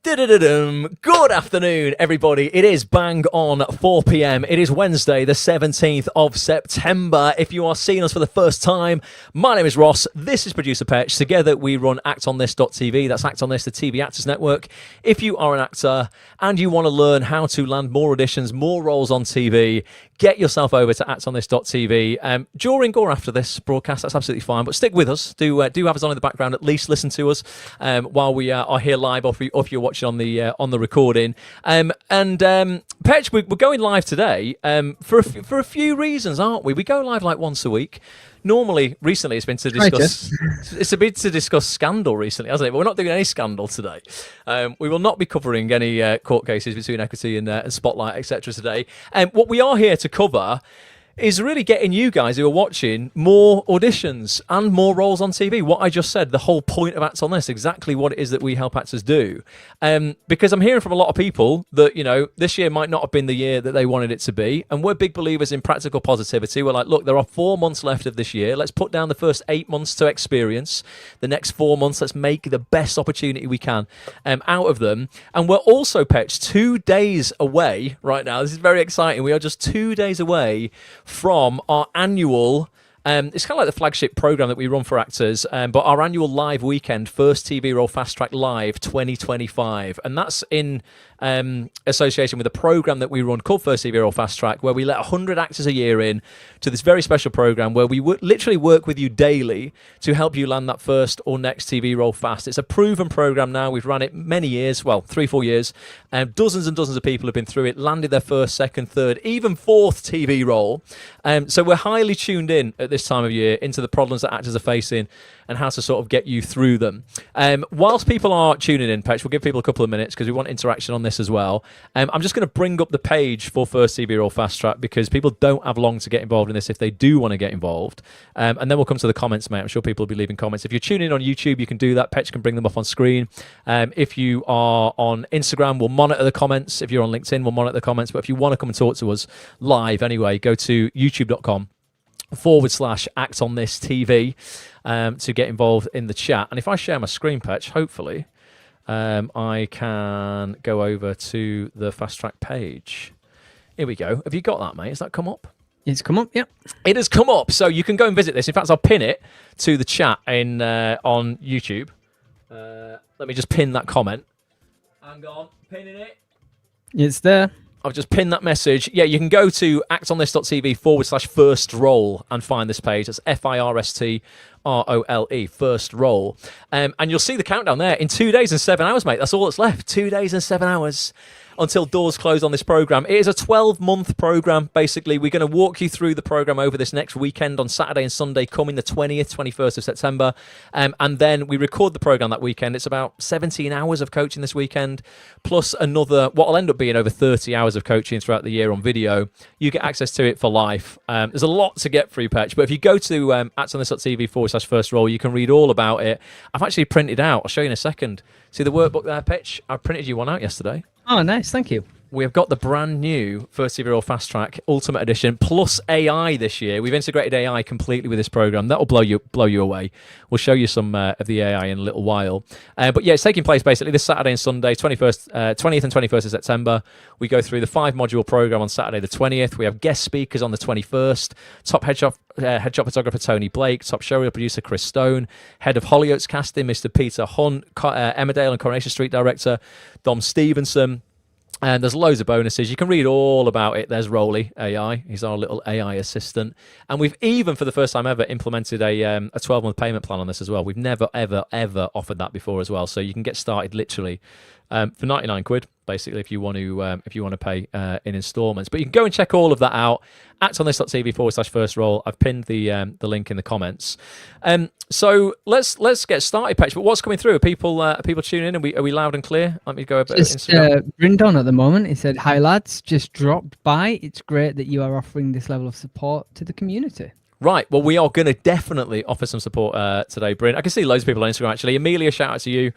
Good afternoon, everybody. It is bang on 4 p.m. It is Wednesday, the 17th of September. If you are seeing us for the first time, my name is Ross. This is producer Petch. Together we run actonthis.tv. That's Act On This, the TV Actors Network. If you are an actor and you want to learn how to land more auditions, more roles on TV, get yourself over to actonthis.tv. During or after this broadcast, that's absolutely fine. But stick with us. Do have us on in the background. At least listen to us while we are here live, or if you're watching on the recording. Petch, we're going live today for a few reasons, aren't we? We go live like once a week. Normally, recently, it's been to discuss. It's a bit to discuss scandal recently, hasn't it? But we're not doing any scandal today. We will not be covering any court cases between Equity and Spotlight, etc. today. What we are here to cover is really getting you guys who are watching more auditions and more roles on TV. What I just said, the whole point of Act On This, exactly what it is that we help actors do. Because I'm hearing from a lot of people that, you know, this year might not have been the year that they wanted it to be. And we're big believers in practical positivity. We're like, look, there are 4 months left of this year. Let's put down the first 8 months to experience. The next 4 months, let's make the best opportunity we can out of them. And we're also, Petch, 2 days away right now. This is very exciting. We are just 2 days away from our annual, it's kind of like the flagship program that we run for actors, but our annual live weekend, First TV Role Fast Track Live 2025. And that's in association with a program that we run called First TV Role Fast Track, where we let 100 actors a year in to this very special program where we literally work with you daily to help you land that first or next TV role fast. It's a proven program now. We've run it many years, well, 3-4 years. Dozens and dozens of people have been through it, landed their first, second, third, even fourth TV role. So we're highly tuned in at this time of year into the problems that actors are facing and how to sort of get you through them. Whilst people are tuning in, Petch, we'll give people a couple of minutes because we want interaction on this as well. I'm just going to bring up the page for First TV Role Fast Track because people don't have long to get involved in this if they do want to get involved. And then we'll come to the comments, mate. I'm sure people will be leaving comments. If you're tuning in on YouTube, you can do that. Petch can bring them up on screen. If you are on Instagram, we'll monitor the comments. If you're on LinkedIn, we'll monitor the comments. But if you want to come and talk to us live anyway, go to youtube.com/Act On This TV to get involved in the chat. And if I share my screen, Petch, hopefully I can go over to the Fast Track page. Here we go. Have you got that, mate? Has that come up? It's come up, yep. It has come up, so you can go and visit this. In fact, I'll pin it to the chat on YouTube. Let me just pin that comment. Hang on, pinning it. It's there. I've just pinned that message. Yeah, you can go to actonthis.tv/first role and find this page. That's FIRSTROLE, first role. And you'll see the countdown there. In 2 days and 7 hours, mate. That's all that's left. 2 days and 7 hours until doors close on this program. It is a 12-month program, basically. We're going to walk you through the program over this next weekend on Saturday and Sunday, coming the 20th, 21st of September. And then we record the program that weekend. It's about 17 hours of coaching this weekend, plus another, what will end up being over 30 hours of coaching throughout the year on video. You get access to it for life. There's a lot to get through, Petch, but if you go to actonthis.tv/first role, you can read all about it. I've actually printed out, I'll show you in a second. See the workbook there, Petch? I printed you one out yesterday. Oh, nice. Thank you. We have got the brand new First TV Role Fast Track Ultimate Edition plus AI this year. We've integrated AI completely with this program. That will blow you away. We'll show you some of the AI in a little while. But yeah, it's taking place basically this Saturday and Sunday, 20th and 21st of September. We go through the 5-module program on Saturday the 20th. We have guest speakers on the 21st. Top headshot photographer Tony Blake, top showreel producer Chris Stone, head of Hollyoaks casting Mr. Peter Hunt, Emmerdale and Coronation Street director Dom Stevenson. And there's loads of bonuses. You can read all about it. There's Roley AI. He's our little AI assistant. And we've even, for the first time ever, implemented a 12-month payment plan on this as well. We've never, ever, ever offered that before as well. So you can get started literally for 99 quid, basically, if you want to pay in installments. But you can go and check all of that out. actonthis.tv/first role. I've pinned the link in the comments. So let's get started, Petch. But what's coming through? Are people tuning in? Are we loud and clear? Let me go over Instagram. Brindon at the moment. He said, "Hi lads, just dropped by. It's great that you are offering this level of support to the community." Right, well, we are going to definitely offer some support today, Bryn. I can see loads of people on Instagram, actually. Amelia, shout out to you.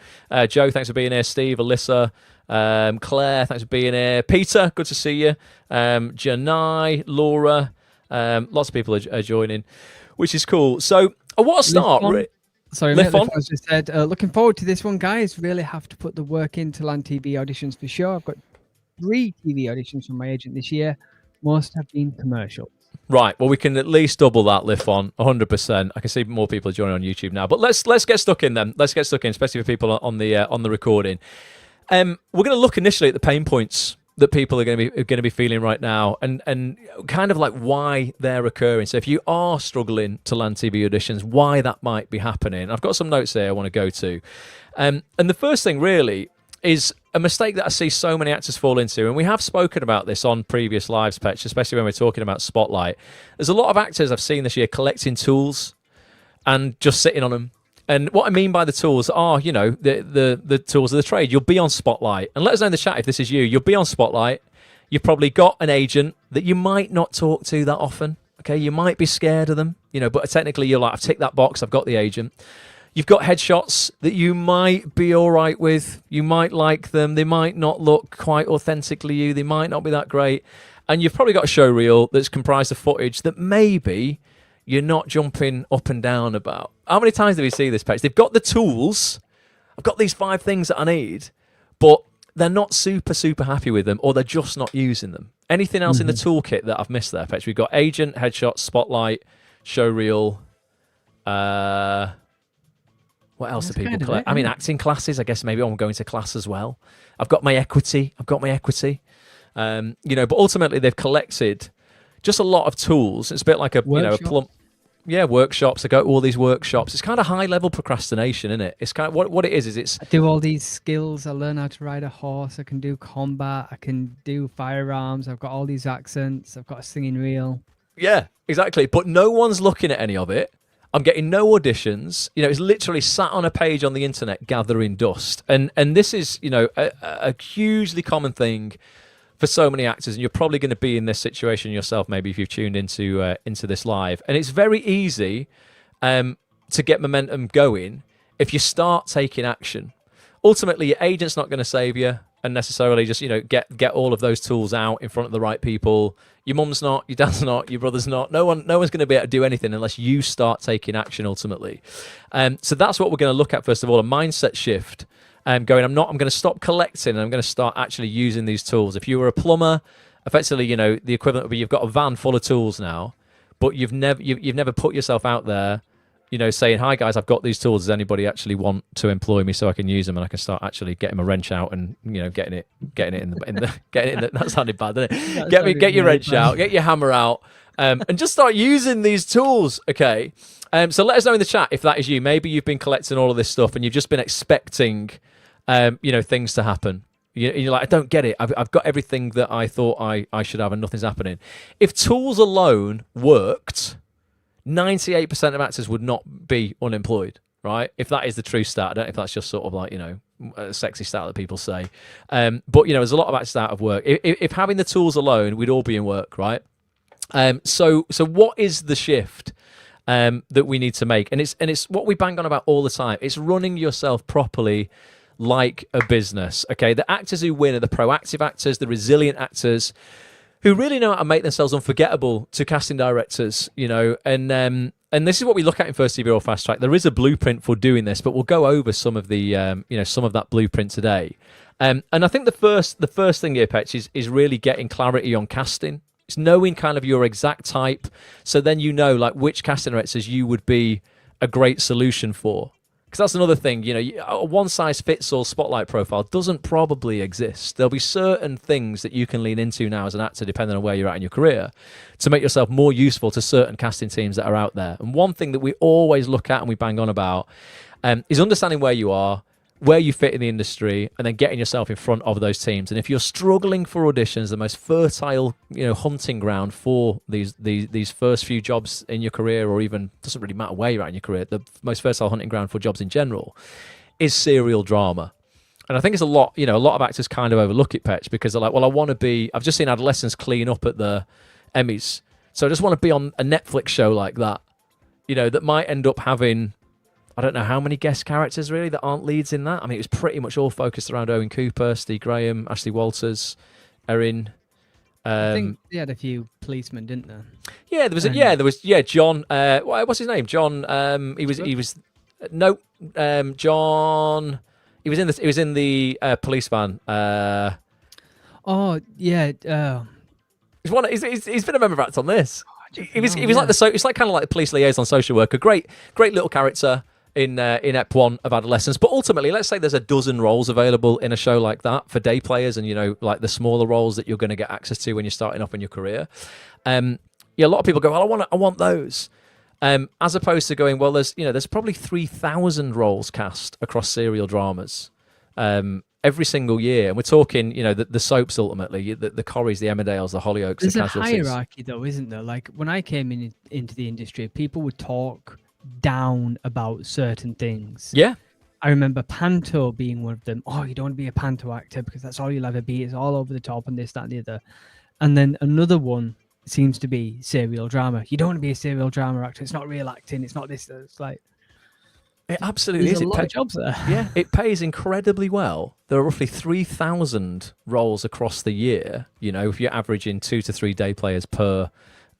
Joe, thanks for being here. Steve, Alyssa, Claire, thanks for being here. Peter, good to see you. Janai, Laura, lots of people are joining, which is cool. So, what a start. Sorry, Lift mate, on. Lift just said, looking forward to this one, guys. Really have to put the work in to land TV auditions for sure. I've got 3 TV auditions from my agent this year. Most have been commercials. Right. Well, we can at least double that lift on 100%. I can see more people joining on YouTube now. But let's get stuck in then. Let's get stuck in, especially for people on the recording. We're going to look initially at the pain points that people are going to be feeling right now, and kind of like why they're occurring. So if you are struggling to land TV auditions, why that might be happening. I've got some notes here I want to go to, and the first thing really is a mistake that I see so many actors fall into, and we have spoken about this on previous lives, Petch, especially when we're talking about Spotlight. There's a lot of actors I've seen this year collecting tools and just sitting on them. And what I mean by the tools are, the tools of the trade. You'll be on Spotlight, and let us know in the chat if this is you. You'll be on Spotlight. You've probably got an agent that you might not talk to that often. Okay, you might be scared of them, but technically you're like, I've ticked that box. I've got the agent. You've got headshots that you might be all right with. You might like them. They might not look quite authentically you. They might not be that great. And you've probably got a show reel that's comprised of footage that maybe you're not jumping up and down about. How many times do we see this page? They've got the tools. I've got these 5 things that I need, but they're not super, super happy with them, or they're just not using them. Anything else in the toolkit that I've missed there, Petch? We've got agent, headshot, spotlight, show reel. What else do people collect? I mean, acting classes. I guess maybe I'm going to class as well. I've got my equity. But ultimately they've collected just a lot of tools. It's a bit like a workshops. I go to all these workshops. It's kind of high level procrastination, isn't it? It's kind of what it is. It's I do all these skills. I learn how to ride a horse. I can do combat. I can do firearms. I've got all these accents. I've got a singing reel. Yeah, exactly. But no one's looking at any of it. I'm getting no auditions. It's literally sat on a page on the internet gathering dust. And this is, a hugely common thing for so many actors, and you're probably going to be in this situation yourself, maybe if you've tuned into this live. And it's very easy to get momentum going if you start taking action. Ultimately, your agent's not going to save you, and necessarily just get all of those tools out in front of the right people. Your mum's not, your dad's not, your brother's not. No one's going to be able to do anything unless you start taking action. Ultimately, so that's what we're going to look at first of all: a mindset shift. I'm going to stop collecting, and I'm going to start actually using these tools. If you were a plumber, effectively, the equivalent would be you've got a van full of tools now, but you've never put yourself out there, saying, "Hi guys, I've got these tools. Does anybody actually want to employ me so I can use them and I can start actually getting my wrench out and getting it in the that sounded bad, didn't it? Get your wrench out, get your hammer out, and just start using these tools." Okay. So let us know in the chat if that is you. Maybe you've been collecting all of this stuff and you've just been expecting things to happen. You're like, I don't get it. I've got everything that I thought I should have and nothing's happening. If tools alone worked, 98% of actors would not be unemployed, right? If that is the true stat. I don't know if that's just sort of like, a sexy stat that people say. But, there's a lot of actors out of work. If having the tools alone, we'd all be in work, right? So what is the shift that we need to make? And it's what we bang on about all the time. It's running yourself properly like a business. Okay, the actors who win are the proactive actors, the resilient actors who really know how to make themselves unforgettable to casting directors, and this is what we look at in First TV or Fast Track. There is a blueprint for doing this, but we'll go over some of the some of that blueprint today. And I think the first thing here, Petch, is really getting clarity on casting. It's knowing kind of your exact type, so then like which casting directors you would be a great solution for. Because that's another thing, a one-size-fits-all spotlight profile doesn't probably exist. There'll be certain things that you can lean into now as an actor, depending on where you're at in your career, to make yourself more useful to certain casting teams that are out there. And one thing that we always look at and we bang on about is understanding where you are, where you fit in the industry, and then getting yourself in front of those teams. And if you're struggling for auditions, the most fertile, hunting ground for these first few jobs in your career, or even doesn't really matter where you're at in your career, the most fertile hunting ground for jobs in general is serial drama. And I think it's a lot of actors kind of overlook it, Petch, because they're like, well, I've just seen adolescents clean up at the Emmys, so I just want to be on a Netflix show like that, that might end up having, I don't know how many guest characters really that aren't leads in that. I mean, it was pretty much all focused around Owen Cooper, Steve Graham, Ashley Walters, Erin. I think they had a few policemen, didn't they? Yeah, there was John. What's his name? John. He was No, John. He was in the police van. Oh yeah. He's been a member of Act on this. He was know, like it's like kind of like the police liaison social worker. Great little character in Ep 1 of adolescence. But ultimately, let's say there's a dozen roles available in a show like that for day players, and like the smaller roles that you're going to get access to when you're starting off in your career. A lot of people go, well, I want those. As opposed to going, well, there's probably 3,000 roles cast across serial dramas every single year, and we're talking, the soaps ultimately, the Corries, the Emmerdales, the Hollyoaks, There's the a Casualties. hierarchy, though, isn't there? Like when I came into the industry, people would talk down about certain things. Yeah. I remember panto being one of them. Oh, you don't want to be a panto actor because that's all you'll ever be. It's all over the top and this, that, and the other. And then another one seems to be serial drama. You don't want to be a serial drama actor. It's not real acting. It's not this. It's like it absolutely there's is. a lot of jobs there. Yeah, it pays incredibly well. There are roughly 3,000 roles across the year. If you're averaging 2 to 3 day players per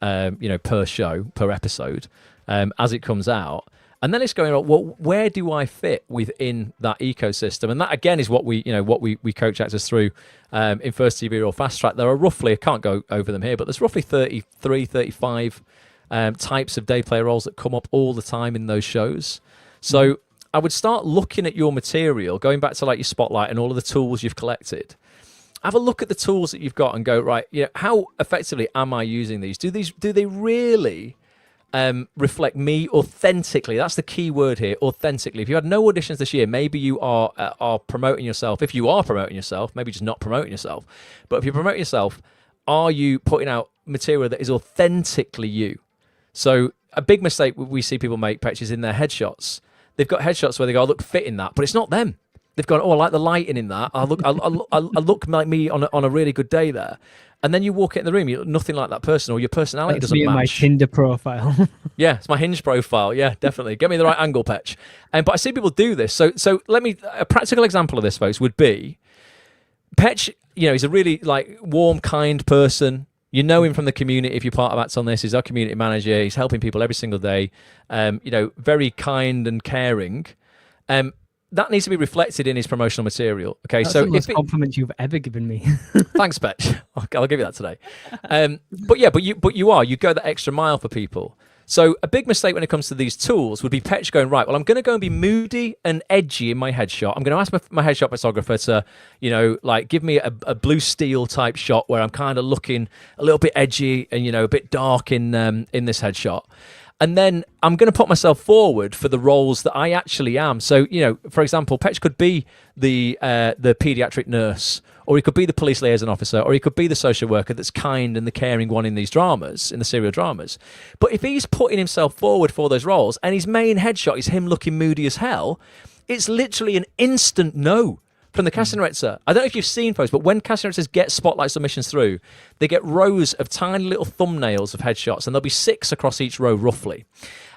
show, per episode, as it comes out. And then it's going, well, where do I fit within that ecosystem? And that, again, is what we coach actors through in First TV or Fast Track. There are roughly, I can't go over them here, but there's roughly 33, 35 types of day player roles that come up all the time in those shows. So I would start looking at your material, going back to like your spotlight and all of the tools you've collected. Have a look at the tools that you've got and go, right, how effectively am I using these? Do they really reflect me authentically? That's the key word here, authentically. If you had no auditions this year, maybe you are promoting yourself. If you are promoting yourself, maybe just not promoting yourself. But if you're promoting yourself, are you putting out material that is authentically you? So a big mistake we see people make, Petch, is in their headshots. They've got headshots where they go, I look fit in that, but it's not them. They've gone, I like the lighting in that. I look like me on a really good day there. And then you walk in the room, you look nothing like that person, or your personality That's doesn't me match. My Tinder profile. Yeah, it's my Hinge profile. Yeah, definitely. Get me the right angle, Petch. But I see people do this. So let me, a practical example of this, folks, would be Petch. He's a really warm, kind person. You know him from the community if you're part of Acts on This. He's our community manager. He's helping people every single day. Very kind and caring. That needs to be reflected in his promotional material. Okay, That's so the most compliment you've ever given me. Thanks, Petch. I'll give you that today. But you go that extra mile for people. So a big mistake when it comes to these tools would be Petch going, right, well, I'm going to go and be moody and edgy in my headshot. I'm going to ask my headshot photographer to, give me a blue steel type shot where I'm kind of looking a little bit edgy and, a bit dark in this headshot. And then I'm going to put myself forward for the roles that I actually am. So, for example, Petch could be the pediatric nurse, or he could be the police liaison officer, or he could be the social worker that's kind and the caring one in these dramas, in the serial dramas. But if he's putting himself forward for those roles and his main headshot is him looking moody as hell, it's literally an instant no from the casting director. I don't know if you've seen, folks, but when casting directors get spotlight submissions through, they get rows of tiny little thumbnails of headshots, and there'll be 6 across each row, roughly.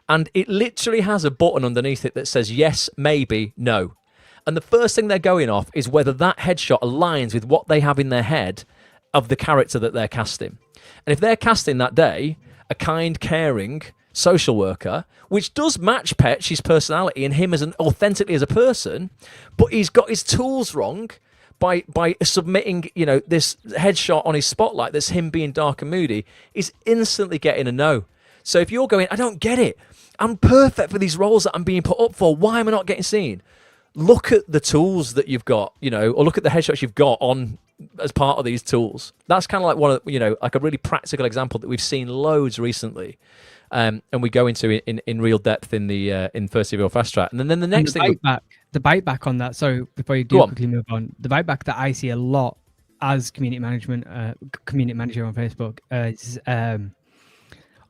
And it literally has a button underneath it that says yes, maybe, no. And the first thing they're going off is whether that headshot aligns with what they have in their head of the character that they're casting. And if they're casting that day a kind, caring social worker, which does match Petch, his personality, and him authentically as a person, but he's got his tools wrong by submitting, this headshot on his spotlight that's him being dark and moody, is instantly getting a no. So if you're going, I don't get it, I'm perfect for these roles that I'm being put up for, why am I not getting seen? Look at the tools that you've got, or look at the headshots you've got on as part of these tools. That's kind of like one of, like a really practical example that we've seen loads recently. And we go into in real depth in the in First TV or Fast Track. And then the next thing... The bite back on that, so before you do quickly move on, the bite back that I see a lot as community manager on Facebook is,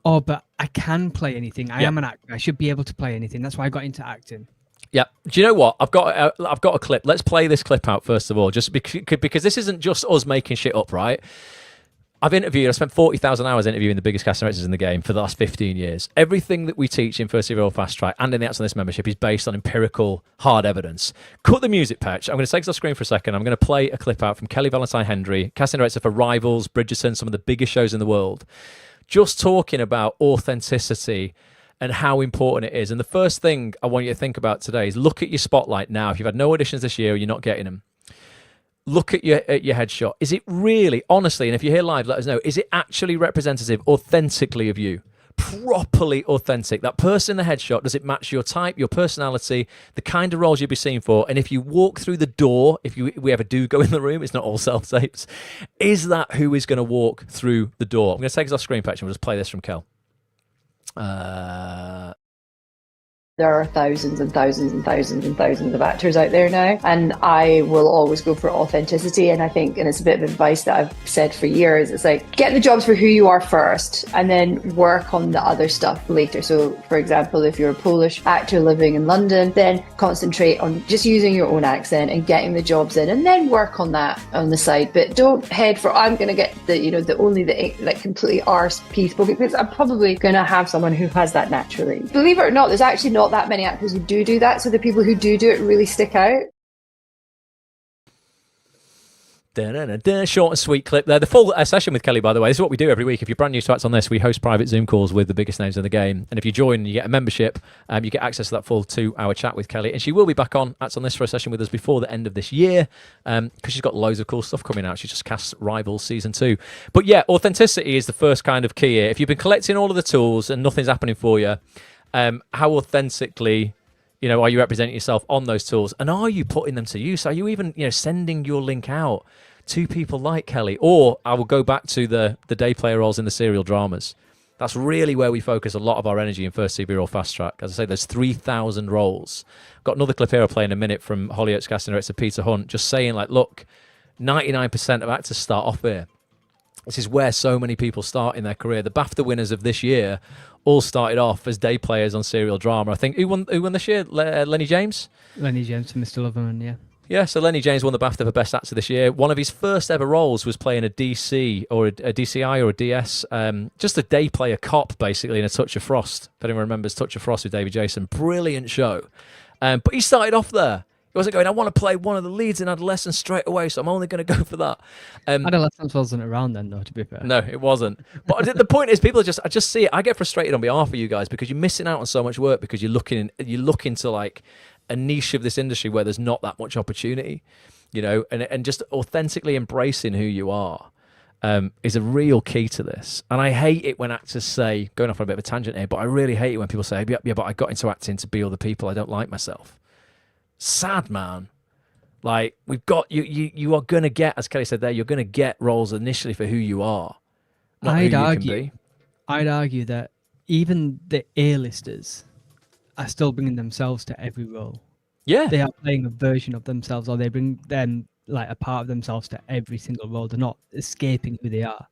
but I can play anything. I am an actor. I should be able to play anything. That's why I got into acting. Yeah. Do you know what? I've got a clip. Let's play this clip out first of all, just because this isn't just us making shit up, right? I spent 40,000 hours interviewing the biggest casting directors in the game for the last 15 years. Everything that we teach in First TV or Fast Track and in the Acts on This membership is based on empirical, hard evidence. Cut the music, Patch. I'm going to take this off screen for a second. I'm going to play a clip out from Kelly Valentine Hendry, casting director for Rivals, Bridgerton, some of the biggest shows in the world, just talking about authenticity and how important it is. And the first thing I want you to think about today is look at your spotlight now. If you've had no auditions this year or you're not getting them, look at your headshot. Is it really, honestly, and if you're here live, let us know, is it actually representative authentically of you? Properly authentic. That person in the headshot, does it match your type, your personality, the kind of roles you'll be seen for? And if you walk through the door, if we ever do go in the room, it's not all self-tapes, is that who is going to walk through the door? I'm going to take us off screen, Patch, and we'll just play this from Kel. There are thousands and thousands and thousands and thousands of actors out there now, and I will always go for authenticity. And I think, and it's a bit of advice that I've said for years, it's like, get the jobs for who you are first and then work on the other stuff later. So for example, if you're a Polish actor living in London, then concentrate on just using your own accent and getting the jobs in, and then work on that on the side. But don't head for, I'm going to get the like completely arse piece, because I'm probably going to have someone who has that naturally. Believe it or not, there's actually not that many actors who do that, so the people who do it really stick out. Short and sweet clip there. The full session with Kelly, by the way, this is what we do every week. If you're brand new to Acts on This, we host private Zoom calls with the biggest names in the game. And if you join and you get a membership, you get access to that full 2-hour chat with Kelly. And she will be back on Acts on This for a session with us before the end of this year, because she's got loads of cool stuff coming out. She just cast Rivals Season 2. But yeah, authenticity is the first kind of key here. If you've been collecting all of the tools and nothing's happening for you, how authentically, are you representing yourself on those tools, and are you putting them to use? Are you even, sending your link out to people like Kelly? Or I will go back to the day player roles in the serial dramas. That's really where we focus a lot of our energy in First CB or Fast Track. As I say, there's 3,000 roles. Got another clip here I'll play in a minute from Hollyoaks casting director Peter Hunt, just saying, like, look, 99% of actors start off here. This is where so many people start in their career. The BAFTA winners of this year all started off as day players on serial drama. I think who won this year? Lenny James? Lenny James and Mr. Loverman, yeah. Yeah, so Lenny James won the BAFTA for Best Actor this year. One of his first ever roles was playing a DC or a DCI or a DS, just a day player cop, basically, in A Touch of Frost. If anyone remembers Touch of Frost with David Jason. Brilliant show. But he started off there. He wasn't going, I want to play one of the leads in Adolescence straight away, so I'm only going to go for that. Adolescence wasn't around then, though, to be fair. No, it wasn't. But the point is, I just see it. I get frustrated on behalf of you guys because you're missing out on so much work because you're looking to like a niche of this industry where there's not that much opportunity, and just authentically embracing who you are is a real key to this. And I hate it when actors say, going off on a bit of a tangent here, but I really hate it when people say, yeah, but I got into acting to be other people. I don't like myself. Sad, man. Like, we've got you are going to get, as Kelly said there, you're going to get roles initially for who you are, not who you can be. I'd argue that even the A-listers are still bringing themselves to every role. Yeah. They are playing a version of themselves, or they bring them, like, a part of themselves to every single role. They're not escaping who they are.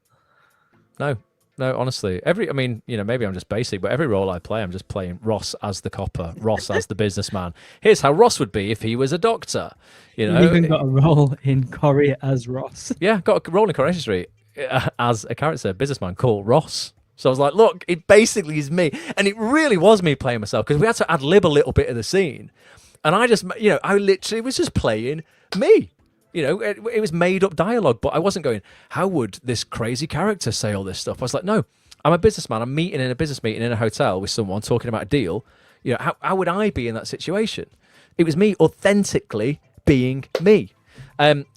No, honestly, maybe I'm just basic, but every role I play, I'm just playing Ross as the copper, Ross as the businessman. Here's how Ross would be if he was a doctor. You even got a role in Corrie as Ross. Yeah, got a role in Coronation Street as a character, businessman called Ross. So I was like, look, it basically is me. And it really was me playing myself because we had to ad-lib a little bit of the scene. And I just, I literally was just playing me. It was made up dialogue, but I wasn't going, how would this crazy character say all this stuff? I was like, no, I'm a businessman. I'm meeting in a business meeting in a hotel with someone talking about a deal. How would I be in that situation? It was me authentically being me.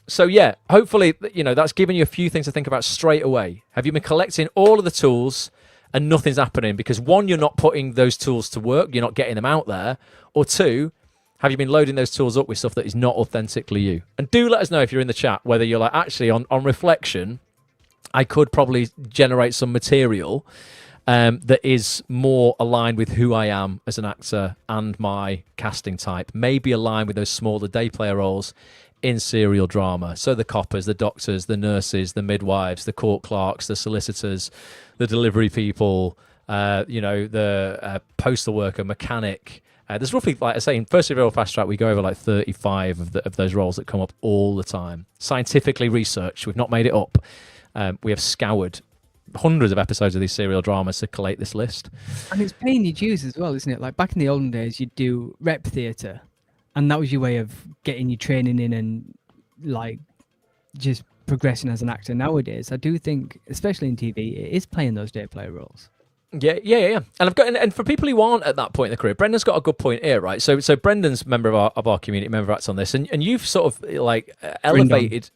So yeah, hopefully, that's given you a few things to think about straight away. Have you been collecting all of the tools and nothing's happening? Because one, you're not putting those tools to work. You're not getting them out there. Or two, have you been loading those tools up with stuff that is not authentically you? And do let us know if you're in the chat, whether you're like, actually, on reflection, I could probably generate some material that is more aligned with who I am as an actor and my casting type. Maybe aligned with those smaller day player roles in serial drama. So the coppers, the doctors, the nurses, the midwives, the court clerks, the solicitors, the delivery people, the postal worker, mechanic. There's roughly, like I say, in First Serial Fast Track, we go over like 35 of those roles that come up all the time. Scientifically researched. We've not made it up. We have scoured hundreds of episodes of these serial dramas to collate this list. And it's paying your dues as well, isn't it? Like back in the olden days, you'd do rep theatre, and that was your way of getting your training in and like just progressing as an actor. Nowadays, I do think, especially in TV, it is playing those day player roles. Yeah. And I've got, and for people who aren't at that point in the career, Brendan's got a good point here, right? So Brendan's member of our community, member acts on this, and you've sort of like elevated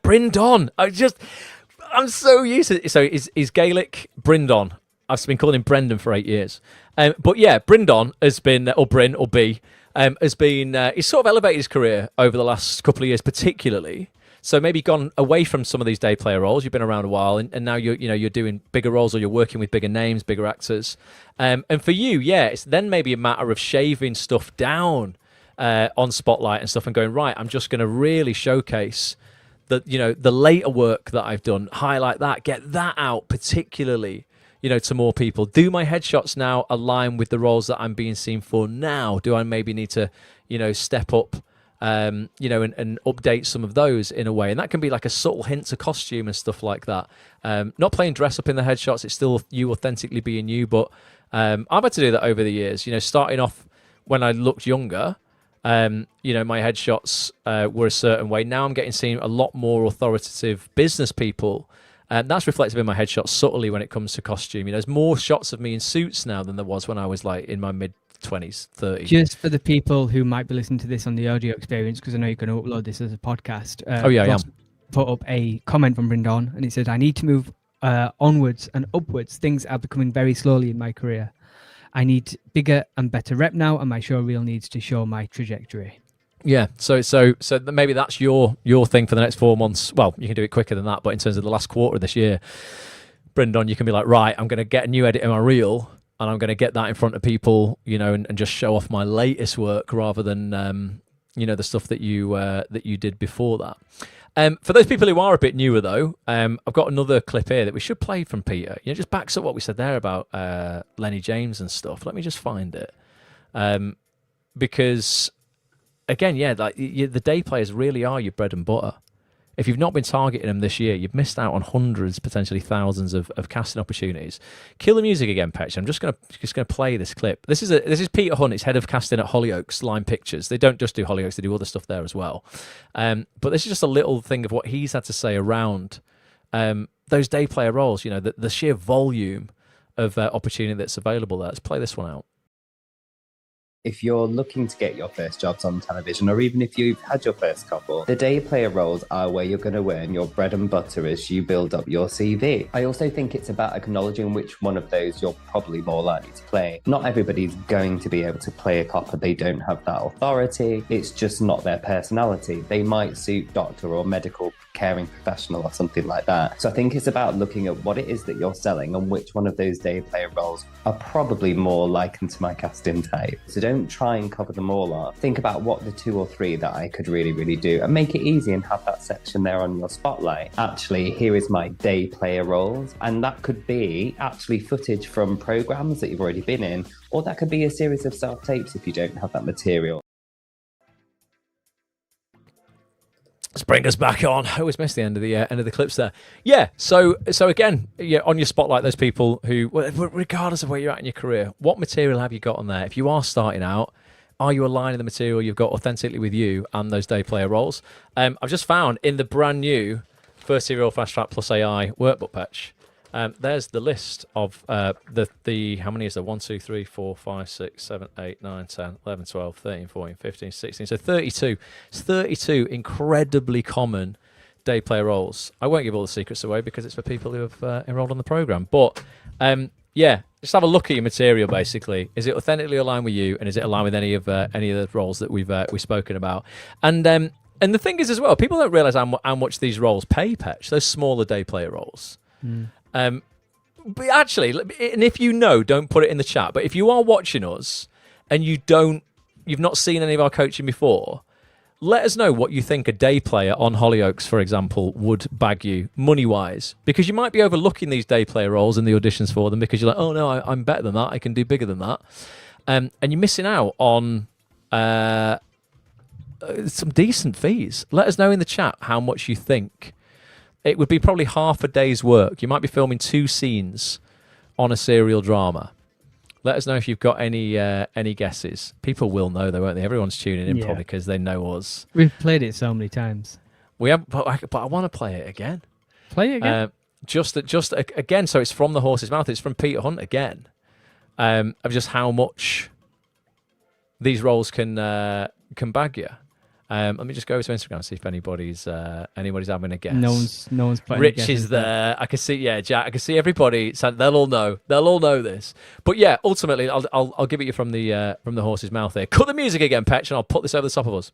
Brindon. I'm so used to it. So is Gaelic Brindon. I've been calling him Brendan for 8 years. But yeah, Brindon has been, or Bryn or B, has been, he's sort of elevated his career over the last couple of years, particularly. So maybe gone away from some of these day player roles. You've been around a while, and now you're doing bigger roles, or you're working with bigger names, bigger actors. And for you, yeah, it's then maybe a matter of shaving stuff down on Spotlight and stuff, and going, right, I'm just going to really showcase the later work that I've done, highlight that, get that out, particularly to more people. Do my headshots now align with the roles that I'm being seen for now? Do I maybe need to step up? And update some of those in a way. And that can be like a subtle hint to costume and stuff like that. Not playing dress up in the headshots, it's still you authentically being you, but I've had to do that over the years. Starting off when I looked younger, my headshots were a certain way. Now I'm getting seen a lot more authoritative business people. That's reflected in my headshots subtly when it comes to costume. There's more shots of me in suits now than there was when I was like in my mid-20s, 30s. Just for the people who might be listening to this on the audio experience, because I know you're going to upload this as a podcast. I am. Put up a comment from Brindon, and it said, I need to move onwards and upwards. Things are becoming very slowly in my career. I need bigger and better rep now, and my showreel needs to show my trajectory. Yeah, so maybe that's your thing for the next 4 months. Well, you can do it quicker than that, but in terms of the last quarter of this year, Brindon, you can be like, right, I'm going to get a new edit in my reel, and I'm going to get that in front of people, and just show off my latest work rather than, the stuff that you did before that. For those people who are a bit newer, though, I've got another clip here that we should play from Peter. Just backs up what we said there about Lenny James and stuff. Let me just find it. Because, again, the day players really are your bread and butter. If you've not been targeting them this year, you've missed out on hundreds, potentially thousands of casting opportunities. Kill the music again, Petch. I'm just gonna play this clip. This is Peter Hunt. He's head of casting at Hollyoaks Line Pictures. They don't just do Hollyoaks; they do other stuff there as well. But this is just a little thing of what he's had to say around those day player roles. The sheer volume of opportunity that's available there. Let's play this one out. If you're looking to get your first jobs on television, or even if you've had your first couple, the day player roles are where you're going to earn your bread and butter as you build up your CV. I also think it's about acknowledging which one of those you're probably more likely to play. Not everybody's going to be able to play a copper. They don't have that authority. It's just not their personality. They might suit doctor or medical caring professional or something like that. So I think it's about looking at what it is that you're selling and which one of those day player roles are probably more likened to my casting type. So don't try and cover them all up. Think about what the 2 or 3 that I could really do, and make it easy and have that section there on your spotlight. Actually, here is my day player roles, and that could be actually footage from programs that you've already been in, or that could be a series of self-tapes if you don't have that material. Let's bring us back on. I always miss the end of the clips there. Yeah. So again, on your spotlight, those people who, regardless of where you're at in your career, what material have you got on there? If you are starting out, are you aligning the material you've got authentically with you and those day player roles? I've just found in the brand new First Serial Fast Track Plus AI workbook patch. There's the list of the how many is there? 1, 2, 3, 4, 5, 6, 7, 8, 9, 10, 11, 12, 13, 14, 15, 16. So 32. It's 32 incredibly common day player roles. I won't give all the secrets away because it's for people who have enrolled on the program. But just have a look at your material. Basically, is it authentically aligned with you, and is it aligned with any of the roles that we've spoken about? And the thing is as well, people don't realise how much these roles pay. Petch, those smaller day player roles. But actually, and if don't put it in the chat, but if you are watching us and you've not seen any of our coaching before, let us know what you think a day player on Hollyoaks, for example, would bag you money-wise, because you might be overlooking these day player roles in the auditions for them because you're like, oh no, I'm better than that, I can do bigger than that, and you're missing out on some decent fees. Let us know in the chat how much you think. It would be probably half a day's work. You might be filming 2 scenes on a serial drama. Let us know if you've got any guesses. People will know, though, won't they? Everyone's tuning in probably because they know us. We've played it so many times. We have, but I want to play it again. Play it again? just again, so it's from the horse's mouth. It's from Peter Hunt again, of just how much these roles can bag you. Let me just go to Instagram and see if anybody's having a guess. No one's playing. Rich is there. I can see, Jack. I can see everybody. So they'll all know. They'll all know this. But yeah, ultimately, I'll give it you from the horse's mouth there. Cut the music again, Petch, and I'll put this over the top of us.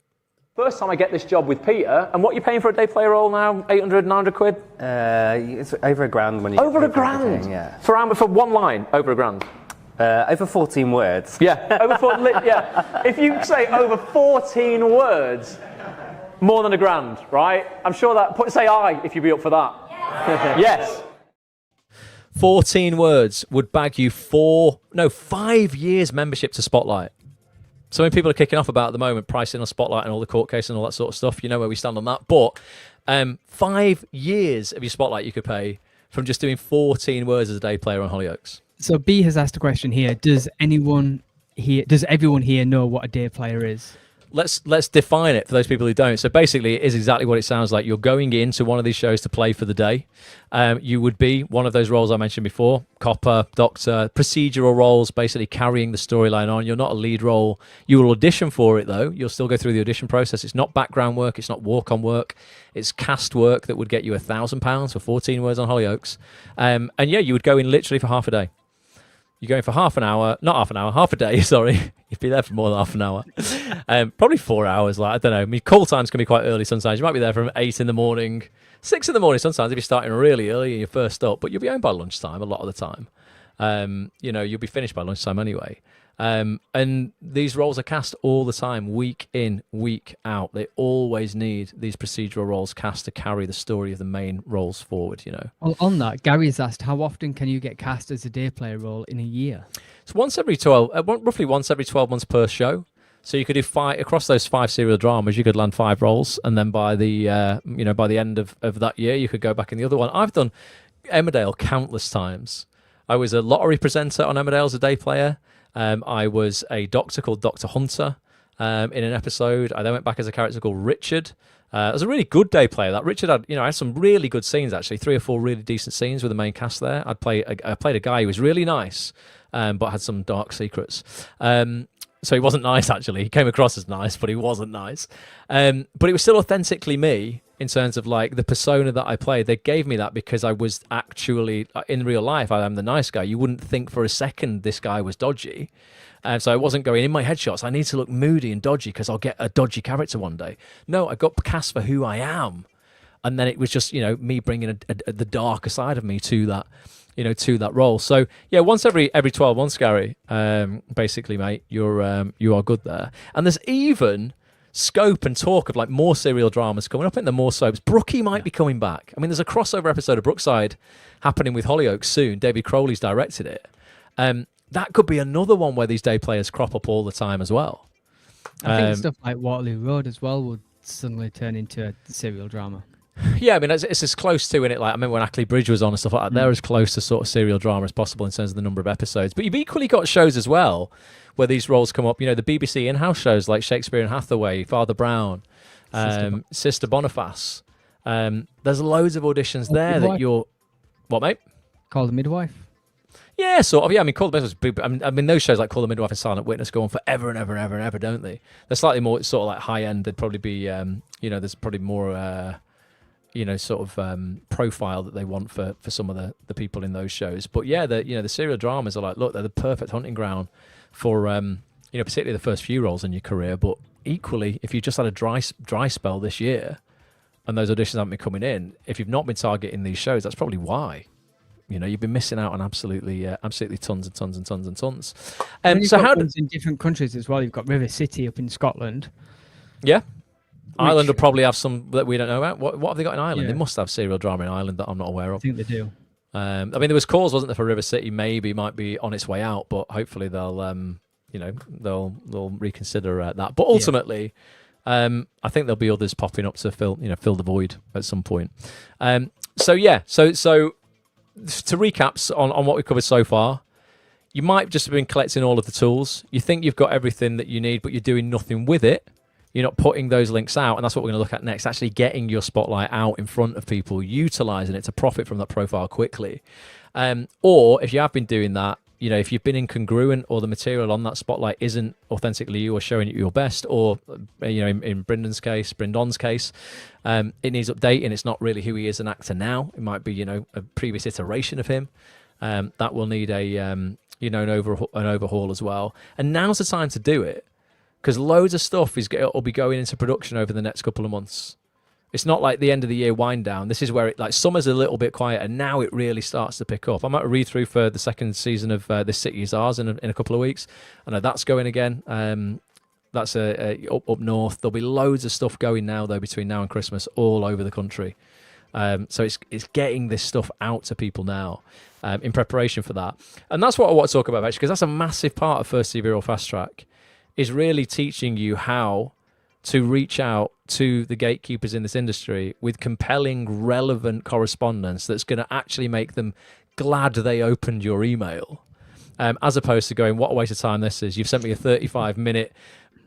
First time I get this job with Peter, and what are you paying for a day player role now? 800, 900 quid? It's over £1,000 when you Over get £1,000? Yeah. For one line, over £1,000. Over 14 words. Yeah, over 14. Yeah, if you say over 14 words, more than £1,000, right? I'm sure that. Say aye if you'd be up for that. Yes. 14 words would bag you 5 years membership to Spotlight. So when people are kicking off about at the moment pricing on Spotlight and all the court case and all that sort of stuff, you know where we stand on that. But 5 years of your Spotlight you could pay from just doing 14 words as a day player on Hollyoaks. So B has asked a question here. Does everyone here know what a day player is? Let's define it for those people who don't. So basically, it is exactly what it sounds like. You're going into one of these shows to play for the day. You would be one of those roles I mentioned before, copper, doctor, procedural roles, basically carrying the storyline on. You're not a lead role. You will audition for it, though. You'll still go through the audition process. It's not background work. It's not walk-on work. It's cast work that would get you £1,000 for 14 words on Hollyoaks. And yeah, you would go in literally for half a day. You're going for half a day, sorry. You'd be there for more than half an hour. Probably 4 hours, like, I don't know. I mean, call times can be quite early sometimes. You might be there from 8 in the morning, 6 in the morning sometimes if you're starting really early and you're first up, but you'll be home by lunchtime a lot of the time. You'll be finished by lunchtime anyway. And these roles are cast all the time, week in, week out. They always need these procedural roles cast to carry the story of the main roles forward, you know. Well, on that, Gary's asked, how often can you get cast as a day player role in a year? It's roughly once every 12 months per show. So you could do across those 5 serial dramas, you could land 5 roles, and then by the end of that year, you could go back in the other one. I've done Emmerdale countless times. I was a lottery presenter on Emmerdale as a day player. I was a doctor called Dr. Hunter in an episode. I then went back as a character called Richard. It was a really good day player. That Richard had some really good scenes, actually, 3 or 4 really decent scenes with the main cast there. I played a guy who was really nice, but had some dark secrets. So he wasn't nice, actually. He came across as nice, but he wasn't nice. But it was still authentically me in terms of like the persona that I played. They gave me that because I was actually, in real life, I am the nice guy. You wouldn't think for a second this guy was dodgy. So I wasn't going in my headshots, I need to look moody and dodgy because I'll get a dodgy character one day. No, I got cast for who I am. And then it was just, me bringing the darker side of me to that, to that role. So yeah, once every 12 months, Gary, basically, mate, you are good there. And there's even scope and talk of like more serial dramas coming up in the more soaps. Brookie might be coming back. I mean, there's a crossover episode of Brookside happening with Hollyoaks soon. David Crowley's directed it. That could be another one where these day players crop up all the time as well. I think stuff like Waterloo Road as well would suddenly turn into a serial drama. Yeah, I mean, it's as close to, in it, like, I remember when Ackley Bridge was on and stuff like that, they're as close to sort of serial drama as possible in terms of the number of episodes. But you've equally got shows as well where these roles come up, the BBC in-house shows like Shakespeare and Hathaway, Father Brown, Sister Boniface. There's loads of auditions there that you're... What, mate? Call the Midwife? Yeah, sort of. Yeah, I mean, Call the Midwife was big. I mean, those shows like Call the Midwife and Silent Witness go on forever and ever and ever and ever, don't they? They're slightly more sort of like high-end. They'd probably be, there's probably more... profile that they want for some of the people in those shows. But yeah, the serial dramas are like, look, they're the perfect hunting ground for, particularly the first few roles in your career. But equally, if you just had a dry spell this year and those auditions haven't been coming in, if you've not been targeting these shows, that's probably why. You've been missing out on absolutely tons and tons and tons and tons. So how in different countries as well? You've got River City up in Scotland. Yeah. Ireland will probably have some that we don't know about. What have they got in Ireland? Yeah. They must have serial drama in Ireland that I'm not aware of. I think they do. I mean, there was calls, wasn't there, for River City? Maybe might be on its way out, but hopefully they'll reconsider that. But ultimately, I think there'll be others popping up to fill the void at some point. So to recap on what we've covered so far, you might just have been collecting all of the tools. You think you've got everything that you need, but you're doing nothing with it. You're not putting those links out, and that's what we're going to look at next. Actually getting your spotlight out in front of people, utilizing it to profit from that profile quickly. Or if you have been doing that, if you've been incongruent or the material on that spotlight isn't authentically you or showing you your best, or in Brendan's case, it needs updating. It's not really who he is an actor now. It might be a previous iteration of him. That will need an overhaul as well. And now's the time to do it, because loads of stuff will be going into production over the next couple of months. It's not like the end of the year wind down. This is where summer's a little bit quiet, and now it really starts to pick up. I'm at a read through for the second season of This City Is Ours in a couple of weeks. I know that's going again. That's up north. There'll be loads of stuff going now though between now and Christmas all over the country. So it's getting this stuff out to people now in preparation for that. And that's what I want to talk about actually, because that's a massive part of First CV or Fast Track, is really teaching you how to reach out to the gatekeepers in this industry with compelling, relevant correspondence that's going to actually make them glad they opened your email, as opposed to going, what a waste of time this is. You've sent me a 35-minute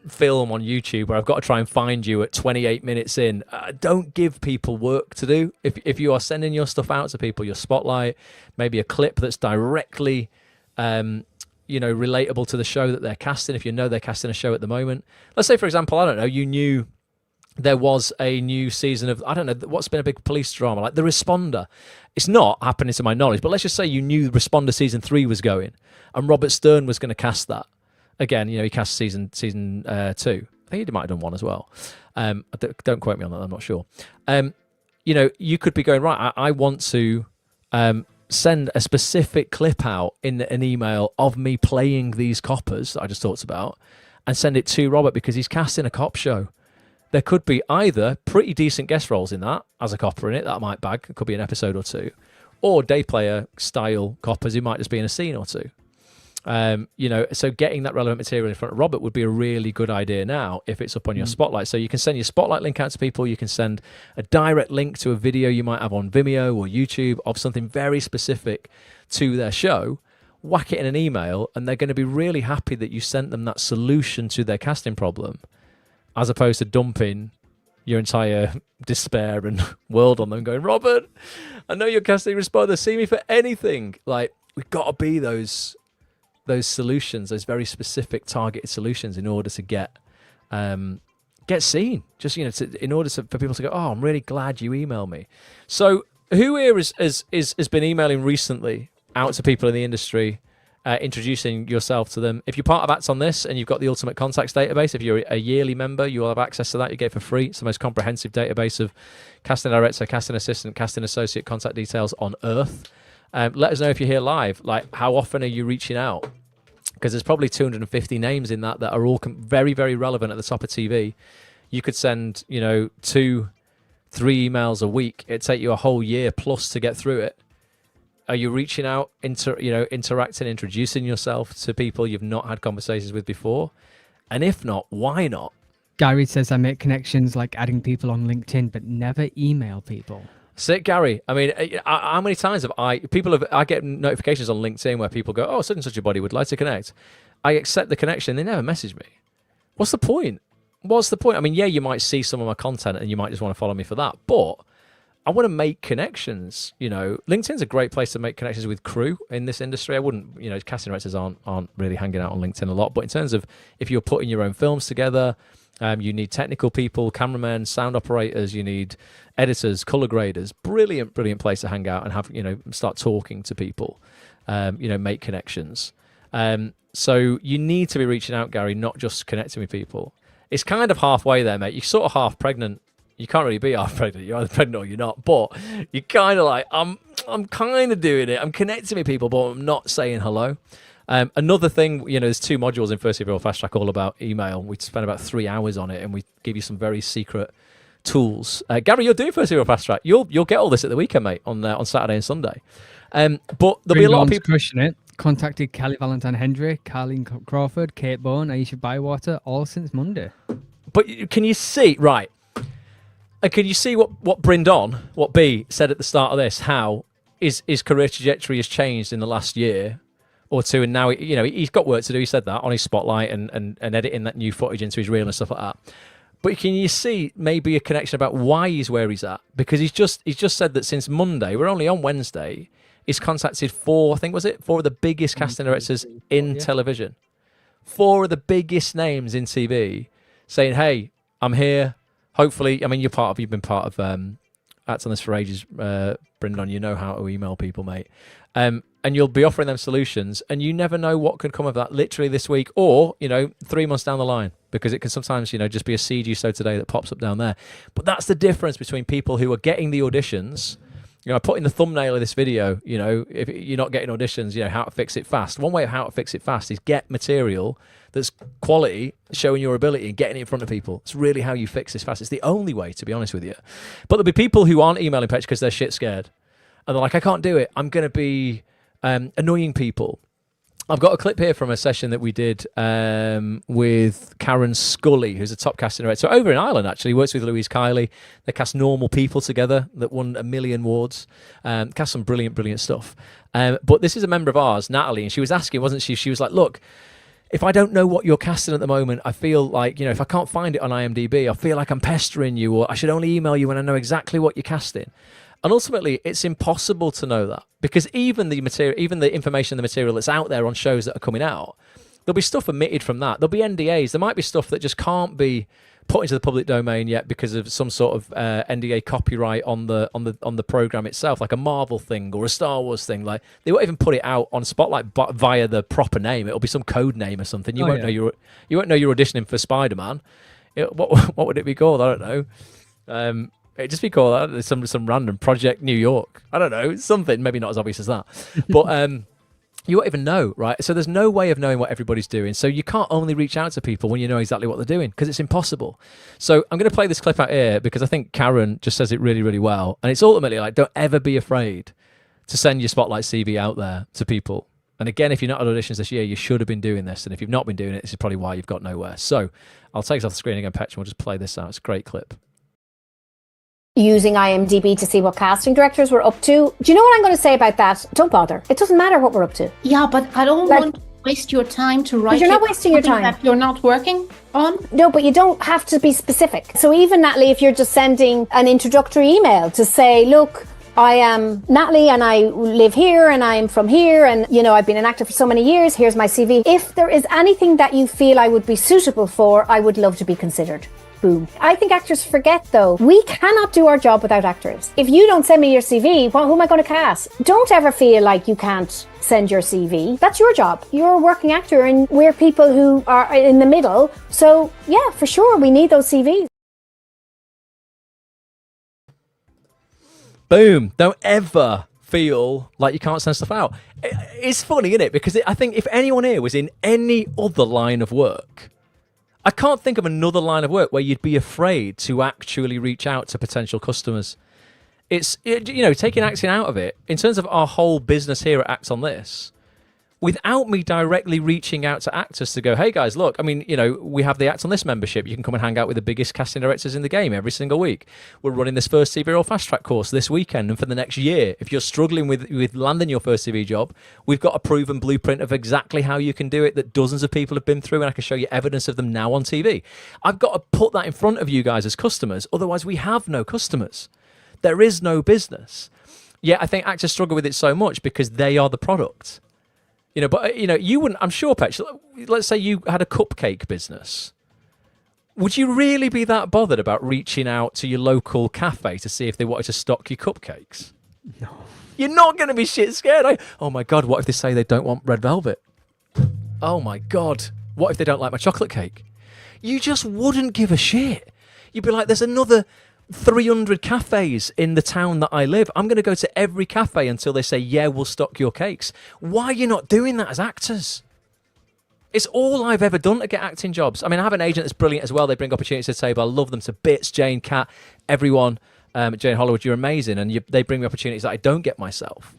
film on YouTube where I've got to try and find you at 28 minutes in. Don't give people work to do. If you are sending your stuff out to people, your spotlight, maybe a clip that's directly relatable to the show that they're casting. If they're casting a show at the moment, let's say, for example, I don't know, you knew there was a new season of, I don't know, what's been a big police drama, like The Responder. It's not happening to my knowledge, but let's just say you knew Responder season 3 was going, and Robert Stern was going to cast that. Again, he cast season 2. I think he might have done 1 as well. Don't quote me on that, I'm not sure. You could be going, right, I want to send a specific clip out in an email of me playing these coppers that I just talked about, and send it to Robert because he's casting a cop show. There could be either pretty decent guest roles in that as a copper in it that might bag. It could be an episode or 2, or day player style coppers who might just be in a scene or 2. So getting that relevant material in front of Robert would be a really good idea now if it's up on your spotlight. So you can send your spotlight link out to people. You can send a direct link to a video you might have on Vimeo or YouTube of something very specific to their show. Whack it in an email, and they're going to be really happy that you sent them that solution to their casting problem, as opposed to dumping your entire despair and world on them, going, Robert, I know you're casting Responder, see me for anything. Like, we've got to be those solutions, those very specific targeted solutions, in order to get seen. Just in order for people to go, oh, I'm really glad you emailed me. So who here has been emailing recently out to people in the industry, introducing yourself to them? If you're part of Acts on This and you've got the Ultimate Contacts database, if you're a yearly member, you'll have access to that. You get it for free. It's the most comprehensive database of casting director, casting assistant, casting associate contact details on earth. Let us know if you're here live. Like, how often are you reaching out? Because there's probably 250 names in that are all very, very relevant at the top of TV. You could send, 2-3 emails a week. It'd take you a whole year plus to get through it. Are you reaching out, interacting, introducing yourself to people you've not had conversations with before? And if not, why not? Gary says, I make connections like adding people on LinkedIn, but never email people. Sick, Gary. I mean, how many times have I get notifications on LinkedIn where people go, oh, such and such a body would like to connect. I accept the connection. They never message me. What's the point? I mean, yeah, you might see some of my content and you might just want to follow me for that, but I want to make connections. LinkedIn's a great place to make connections with crew in this industry. I wouldn't, casting directors aren't really hanging out on LinkedIn a lot, but in terms of if you're putting your own films together, you need technical people, cameramen, sound operators, you need editors, color graders. Brilliant place to hang out and have, start talking to people, make connections. So you need to be reaching out, Gary, not just connecting with people. It's kind of halfway there, mate. You're sort of half pregnant. You can't really be half pregnant. You're either pregnant or you're not. But you're kind of like, I'm kind of doing it. I'm connecting with people, but I'm not saying hello. Another thing, there's 2 modules in First CV or Fast Track all about email. We spent about 3 hours on it, and we give you some very secret tools. Gary, you're doing First CV or Fast Track. You'll get all this at the weekend, mate, on Saturday and Sunday. But there'll be a lot of people pushing it. Contacted Kelly Valentine Hendry, Carleen Crawford, Kate Bone, Aisha Bywater, all since Monday. But can you see, right? And can you see what B said at the start of this? How his career trajectory has changed in the last year or 2, and now he's got work to do. He said that on his spotlight and editing that new footage into his reel and stuff like that. But can you see maybe a connection about why he's where he's at? Because he's just said that since Monday, we're only on Wednesday, he's contacted four of the biggest casting directors in television. 4 of the biggest names in TV saying, hey, I'm here. Hopefully, I mean, you've been part of Act on this for ages, Brendan. You know how to email people, mate. And you'll be offering them solutions, and you never know what could come of that literally this week or, 3 months down the line, because it can sometimes, just be a seed you sow today that pops up down there. But that's the difference between people who are getting the auditions. I put in the thumbnail of this video, if you're not getting auditions, how to fix it fast. One way of how to fix it fast is get material that's quality, showing your ability and getting it in front of people. It's really how you fix this fast. It's the only way, to be honest with you. But there'll be people who aren't emailing Petch because they're shit scared. And they're like, I can't do it. I'm going to be annoying people. I've got a clip here from a session that we did with Karen Scully, who's a top casting director. So over in Ireland, actually, works with Louise Kiley. They cast Normal People together that won 1 million awards. Cast some brilliant, brilliant stuff. But this is a member of ours, Natalie, and she was asking, wasn't she? She was like, look, if I don't know what you're casting at the moment, I feel like, if I can't find it on IMDb, I feel like I'm pestering you, or I should only email you when I know exactly what you're casting. And ultimately, it's impossible to know that, because even the information, the material that's out there on shows that are coming out, there'll be stuff omitted from that. There'll be NDAs. There might be stuff that just can't be put into the public domain yet because of some sort of NDA copyright on the program itself, like a Marvel thing or a Star Wars thing. Like, they won't even put it out on Spotlight via the proper name. It'll be some code name or something. You won't know you're auditioning for Spider-Man. What would it be called? I don't know. It'd just be called some random Project New York. I don't know, something maybe not as obvious as that, but you won't even know, right? So there's no way of knowing what everybody's doing. So you can't only reach out to people when you know exactly what they're doing, because it's impossible. So I'm going to play this clip out here because I think Karen just says it really, really well. And it's ultimately like, don't ever be afraid to send your Spotlight CV out there to people. And again, if you're not at auditions this year, you should have been doing this. And if you've not been doing it, this is probably why you've got nowhere. So I'll take this off the screen again, Petch, and we'll just play this out. It's a great clip. Using IMDb to see what casting directors were up to. Do you know what I'm going to say about that? Don't bother. It doesn't matter what we're up to. Yeah, but I don't want to waste your time to write. You're not wasting your time. That you're not working on. No, but you don't have to be specific. So even, Natalie, if you're just sending an introductory email to say, look, I am Natalie and I live here and I'm from here and, I've been an actor for so many years. Here's my CV. If there is anything that you feel I would be suitable for, I would love to be considered. Boom. I think actors forget, though, we cannot do our job without actors. If you don't send me your CV, who am I going to cast? Don't ever feel like you can't send your CV. That's your job. You're a working actor and we're people who are in the middle. So, yeah, for sure, we need those CVs. Boom. Don't ever feel like you can't send stuff out. It's funny, isn't it? Because I think if anyone here was in any other line of work, I can't think of another line of work where you'd be afraid to actually reach out to potential customers. It's, taking acting out of it, in terms of our whole business here at Act on This, without me directly reaching out to actors to go, hey guys, look, we have the Act on This membership. You can come and hang out with the biggest casting directors in the game every single week. We're running this first CV role fast track course this weekend and for the next year. If you're struggling with landing your first CV job, we've got a proven blueprint of exactly how you can do it that dozens of people have been through, and I can show you evidence of them now on TV. I've got to put that in front of you guys as customers. Otherwise, we have no customers. There is no business. Yet I think actors struggle with it so much because they are the product. But you wouldn't, I'm sure, Petch, let's say you had a cupcake business. Would you really be that bothered about reaching out to your local cafe to see if they wanted to stock your cupcakes? No. You're not going to be shit scared. Oh my God, what if they say they don't want red velvet? Oh my God, what if they don't like my chocolate cake? You just wouldn't give a shit. You'd be like, there's another 300 cafes in the town that I live. I'm going to go to every cafe until they say, yeah, we'll stock your cakes. Why are you not doing that as actors? It's all I've ever done to get acting jobs. I mean, I have an agent that's brilliant as well. They bring opportunities to the table. I love them to bits. Jane, Kat, everyone. Jane Hollywood, you're amazing. And they bring me opportunities that I don't get myself.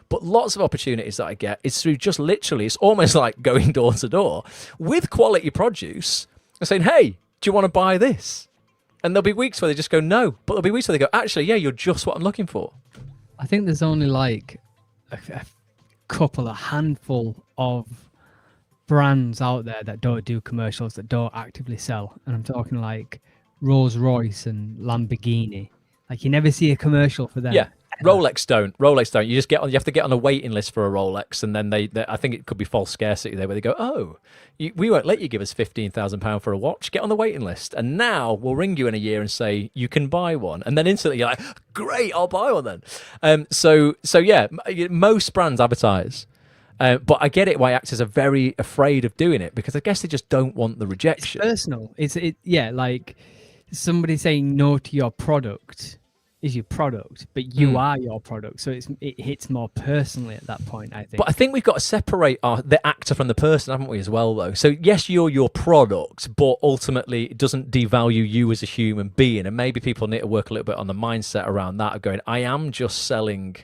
But lots of opportunities that I get is through just literally, it's almost like going door to door with quality produce and saying, hey, do you want to buy this? And there'll be weeks where they just go, no. But there'll be weeks where they go, actually, yeah, you're just what I'm looking for. I think there's only like a handful of brands out there that don't do commercials, that don't actively sell. And I'm talking like Rolls Royce and Lamborghini. Like you never see a commercial for them. Yeah. Rolex don't. You just you have to get on a waiting list for a Rolex, and then they I think it could be false scarcity there, where they go, oh, we won't let you give us £15,000 for a watch. Get on the waiting list, and now we'll ring you in a year and say you can buy one, and then instantly you're like, great, I'll buy one then. So yeah, most brands advertise. But I get it why actors are very afraid of doing it, because I guess they just don't want the rejection. It's personal. Yeah, like somebody saying no to your product is your product, but you are your product. So it hits more personally at that point, I think. But I think we've got to separate the actor from the person, haven't we, as well, though? So yes, you're your product, but ultimately it doesn't devalue you as a human being. And maybe people need to work a little bit on the mindset around that, of going, I am just selling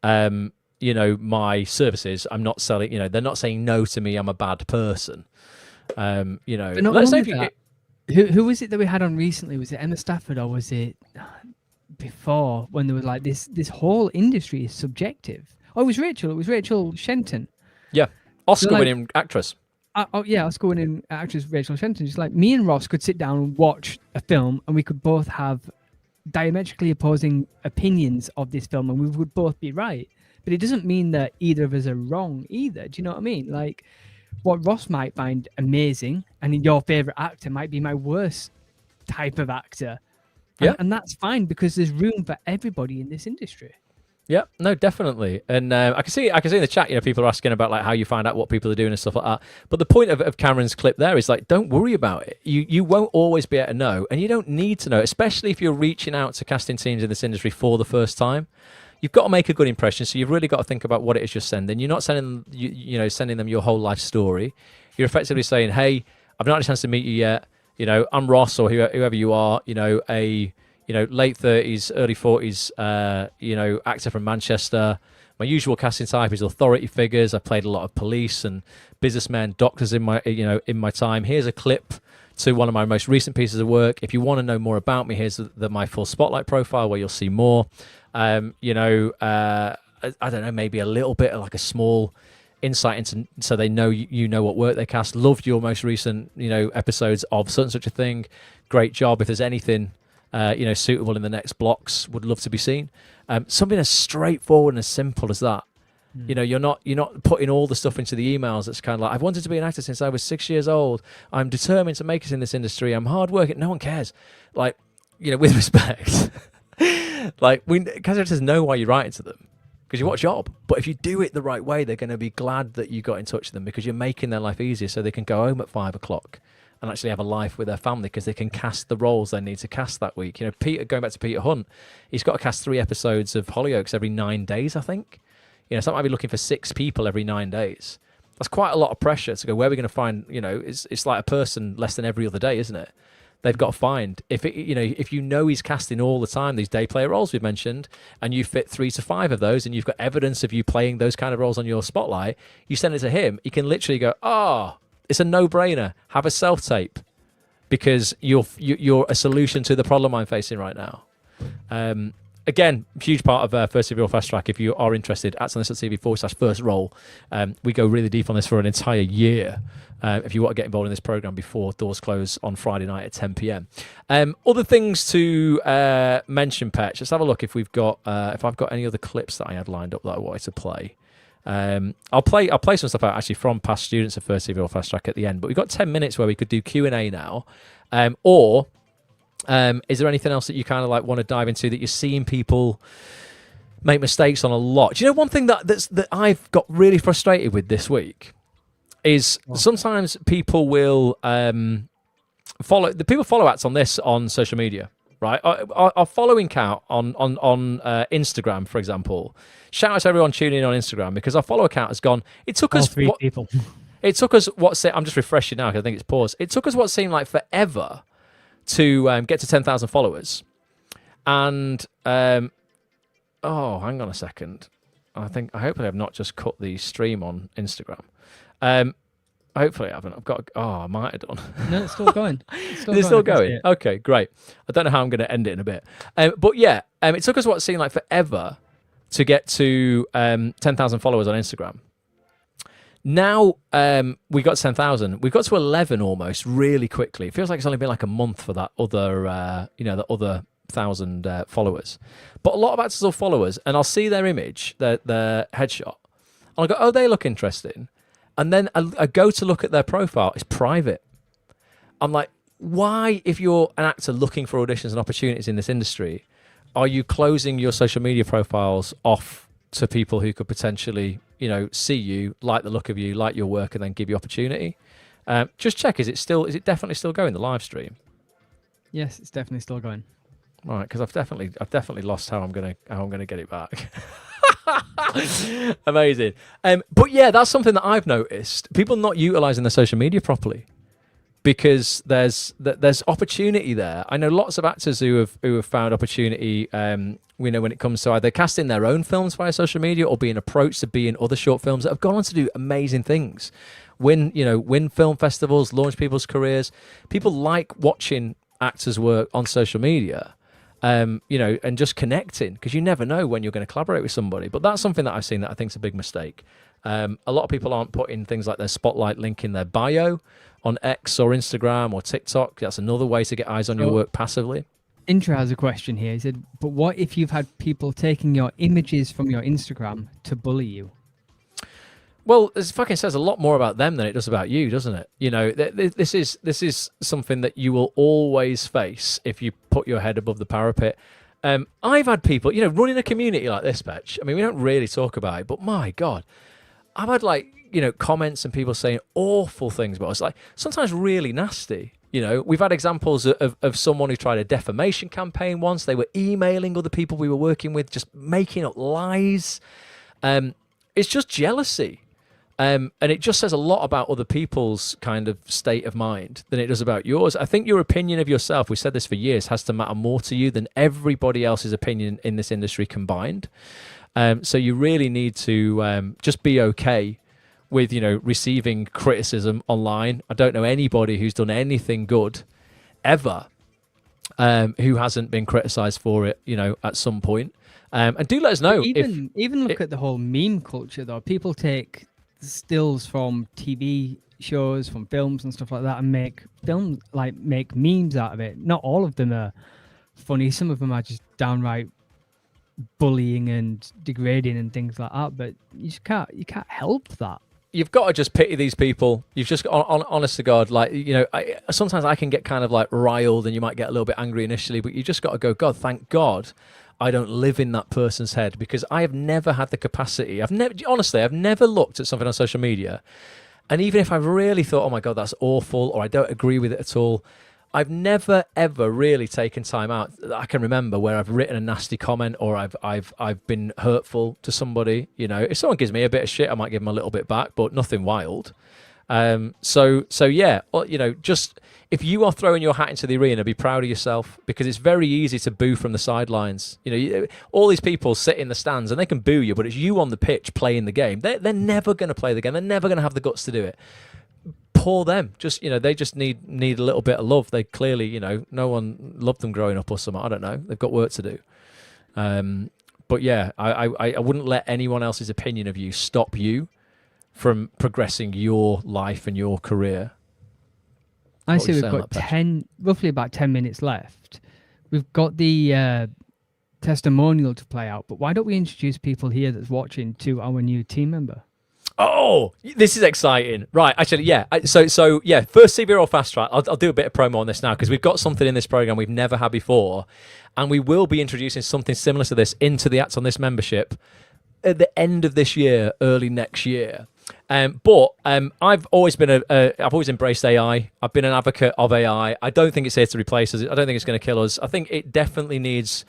my services. I'm not selling, they're not saying no to me, I'm a bad person. Let's say who was it that we had on recently? Was it Emma Stafford, or was it before, when they were like, this whole industry is subjective? Oh, it was Rachel Shenton. Yeah. Oscar-winning actress. Oscar-winning actress Rachel Shenton. Just like, me and Ross could sit down and watch a film, and we could both have diametrically opposing opinions of this film, and we would both be right. But it doesn't mean that either of us are wrong either. Do you know what I mean? Like, what Ross might find amazing, and your favorite actor might be my worst type of actor. Yeah. And that's fine, because there's room for everybody in this industry. Yeah, no, definitely. And I can see in the chat, people are asking about like how you find out what people are doing and stuff like that. But the point of Cameron's clip there is like, don't worry about it. You won't always be able to know, and you don't need to know, especially if you're reaching out to casting teams in this industry for the first time. You've got to make a good impression, so you've really got to think about what it is you're sending. You're not sending sending them your whole life story. You're effectively saying, hey, I've not had a chance to meet you yet. I'm Ross, or whoever you are. A late 30s, early 40s, actor from Manchester. My usual casting type is authority figures. I played a lot of police and businessmen, doctors in my time. Here's a clip to one of my most recent pieces of work. If you want to know more about me, here's my full spotlight profile, where you'll see more. I don't know, maybe a little bit of like a small insight into, so they know you know what work they cast. Loved your most recent episodes of such and such a thing. Great job. If there's anything suitable in the next blocks, would love to be seen. Something as straightforward and as simple as that. You're not putting all the stuff into the emails. It's kind of like, I've wanted to be an actor since I was 6 years old. I'm determined to make it in this industry. I'm hardworking. No one cares. Like, with respect, like, casting know why you're writing to them, because you want a job. But if you do it the right way, they're going to be glad that you got in touch with them, because you're making their life easier, so they can go home at 5 o'clock and actually have a life with their family, because they can cast the roles they need to cast that week. Peter, going back to Peter Hunt, he's got to cast 3 episodes of Hollyoaks every 9 days, I think. So I might be looking for 6 people every 9 days. That's quite a lot of pressure to go, where are we going to find, it's like a person less than every other day, isn't it? They've got to find, if he's casting all the time, these day player roles we've mentioned, and you fit 3 to 5 of those, and you've got evidence of you playing those kind of roles on your spotlight, you send it to him, he can literally go, it's a no-brainer, have a self-tape, because you're a solution to the problem I'm facing right now. Again, huge part of First CV or Fast Track. If you are interested, @sunlist.tv/first role. We go really deep on this for an entire year. If you want to get involved in this program before doors close on Friday night at 10 p.m. Other things to mention, Petch. Let's have a look if I've got any other clips that I had lined up that I wanted to play. I'll play some stuff out actually from past students of First CV or Fast Track at the end. But we've got 10 minutes where we could do Q&A now, is there anything else that you kind of like want to dive into that you're seeing people make mistakes on a lot? Do you know one thing that I've got really frustrated with this week is sometimes people will follow acts on this on social media, right? Our following count on Instagram, for example. Shout out to everyone tuning in on Instagram, because our follow account has gone. It took us 3 people. It took us I'm just refreshing now because I think it's paused. It took us what seemed like forever to get to 10,000 followers, and hang on a second. Hopefully I've not just cut the stream on Instagram. Hopefully I haven't. I might have done. No, it's still going. It's still going. Okay, great. I don't know how I'm going to end it in a bit. But yeah, it took us what seemed like forever to get to 10,000 followers on Instagram. Now we got 10,000. We got to 11 almost really quickly. It feels like it's only been like a month for that other, the other 1,000 followers. But a lot of actors are followers, and I'll see their image, their headshot, and I'll go, oh, they look interesting. And then I go to look at their profile. It's private. I'm like, why, if you're an actor looking for auditions and opportunities in this industry, are you closing your social media profiles off to people who could potentially, see you, like the look of you, like your work, and then give you opportunity? Just check, is it definitely still going, the live stream? Yes, it's definitely still going. Right, because I've definitely lost how I'm gonna get it back. Amazing. But yeah, that's something that I've noticed. People not utilizing their social media properly, because there's opportunity there. I know lots of actors who have found opportunity. When it comes to either casting their own films via social media or being approached to be in other short films that have gone on to do amazing things, win film festivals, launch people's careers. People like watching actors work on social media, and just connecting, because you never know when you're going to collaborate with somebody. But that's something that I've seen that I think is a big mistake. A lot of people aren't putting things like their spotlight link in their bio on X or Instagram or TikTok. That's another way to get eyes on your work passively. Intra has a question here. He said, but what if you've had people taking your images from your Instagram to bully you? Well, this fucking says a lot more about them than it does about you, doesn't it? This is something that you will always face if you put your head above the parapet. I've had people, running a community like this, Petch. I mean, we don't really talk about it, but my God, I've had comments and people saying awful things about us, like sometimes really nasty. We've had examples of someone who tried a defamation campaign once. They were emailing other people we were working with, just making up lies. It's just jealousy. And it just says a lot about other people's kind of state of mind than it does about yours. I think your opinion of yourself, we've said this for years, has to matter more to you than everybody else's opinion in this industry combined. So you really need to just be okay with, receiving criticism online. I don't know anybody who's done anything good ever who hasn't been criticized for it, at some point. And do let us know. Even look at the whole meme culture, though. People take stills from TV shows, from films and stuff like that, and make memes out of it. Not all of them are funny. Some of them are just downright bullying and degrading and things like that. But you can't help that. You've got to just pity these people. You've just, honest to God, sometimes I can get kind of riled, and you might get a little bit angry initially, but you just got to go, God, thank God I don't live in that person's head, because I have never had the capacity. I've never looked at something on social media, and even if I've really thought, oh my God, that's awful, or I don't agree with it at all, I've never ever really taken time out that I can remember where I've written a nasty comment or I've been hurtful to somebody. If someone gives me a bit of shit, I might give them a little bit back, but nothing wild. So yeah, just if you are throwing your hat into the arena, be proud of yourself, because it's very easy to boo from the sidelines. All these people sit in the stands and they can boo you, but it's you on the pitch playing the game. They're never going to play the game. They're never going to have the guts to do it. Poor them. Just they just need a little bit of love. They clearly, no one loved them growing up or something. I don't know. They've got work to do. But yeah, I wouldn't let anyone else's opinion of you stop you from progressing your life and your career. I see we've got roughly about 10 minutes left. We've got the testimonial to play out, but why don't we introduce people here that's watching to our new team member? Oh, this is exciting. Right, actually, yeah. So yeah, first CV Roll Fast Track. I'll do a bit of promo on this now, because we've got something in this program we've never had before, and we will be introducing something similar to this into the Act on This membership at the end of this year, early next year. But I've always been I've always embraced AI. I've been an advocate of AI. I don't think it's here to replace us. I don't think it's going to kill us. I think it definitely needs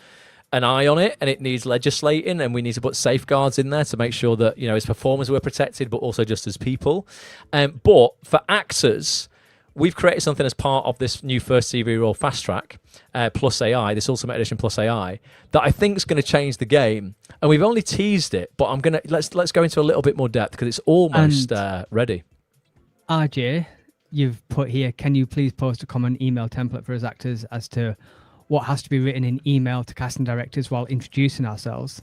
an eye on it, and it needs legislating, and we need to put safeguards in there to make sure that as performers we're protected, but also just as people. But for actors, we've created something as part of this new first CV Roll Fast Track plus AI, this Ultimate Edition plus AI, that I think is going to change the game. And we've only teased it, but let's go into a little bit more depth, because it's almost ready. RJ, you've put here, can you please post a common email template for us actors as to what has to be written in email to casting directors while introducing ourselves?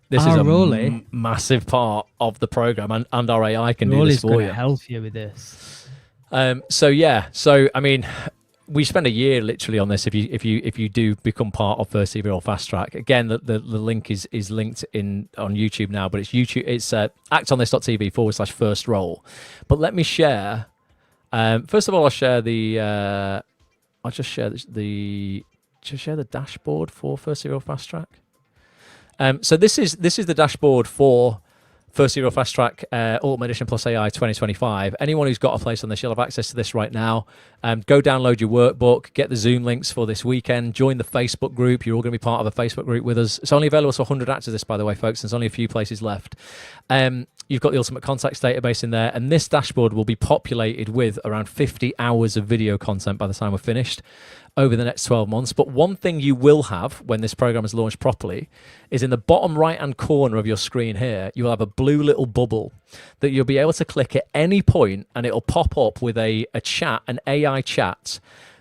This is a Roley. massive part of the program, and our AI can do Roley's this for going you. to help you with this. So I mean, we spend a year literally on this. If you do become part of First TV or Fast Track, again, the link is linked on YouTube now, but it's YouTube. It's actonthis.tv/first role. But let me share. First of all, I'll share the. I'll just share the dashboard for First TV or Fast Track. So this is the dashboard for First Serial Fast Track Ultimate Edition Plus AI 2025. Anyone who's got a place on this, you'll have access to this right now. Go download your workbook, get the Zoom links for this weekend, join the Facebook group. You're all going to be part of a Facebook group with us. It's only available to 100 actors, this, by the way, folks. There's only a few places left. You've got the Ultimate Contacts database in there, and this dashboard will be populated with around 50 hours of video content by the time we're finished over the next 12 months. But one thing you will have when this program is launched properly is in the bottom right-hand corner of your screen here, you'll have a blue little bubble that you'll be able to click at any point, and it'll pop up with a chat, an AI chat,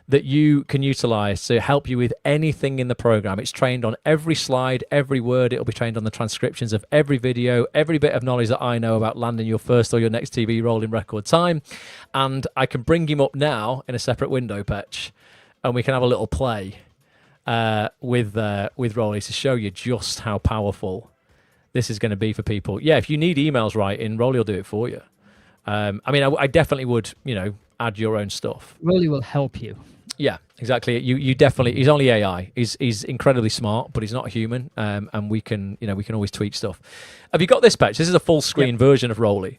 that you can utilize to help you with anything in the program. It's trained on every slide, every word. It'll be trained on the transcriptions of every video, every bit of knowledge that I know about landing your first or your next TV role in record time. And I can bring him up now in a separate window, Petch, and we can have a little play with Roley to show you just how powerful this is going to be for people. Yeah, if you need emails writing, Roley will do it for you. I definitely would, add your own stuff. Roley will help you. Yeah, exactly. You definitely. He's only AI. He's incredibly smart, but he's not human. And we can always tweak stuff. Have you got this, Patch? This is a full screen version of Roley.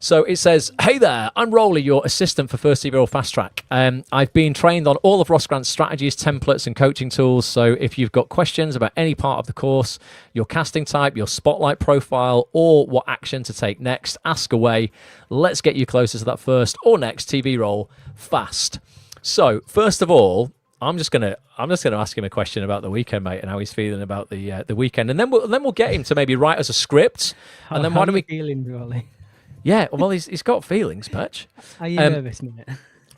So it says, "Hey there, I'm Roley, your assistant for First TV or Fast Track. I've been trained on all of Ross Grant's strategies, templates, and coaching tools. So if you've got questions about any part of the course, your casting type, your spotlight profile, or what action to take next, ask away. Let's get you closer to that first or next TV role fast." So first of all, I'm just gonna ask him a question about the weekend, mate, and how he's feeling about the weekend, and then we'll get him to maybe write us a script, and then why don't we? Feeling, Roley? Yeah, well, he's got feelings, Petch. Are you nervous, mate?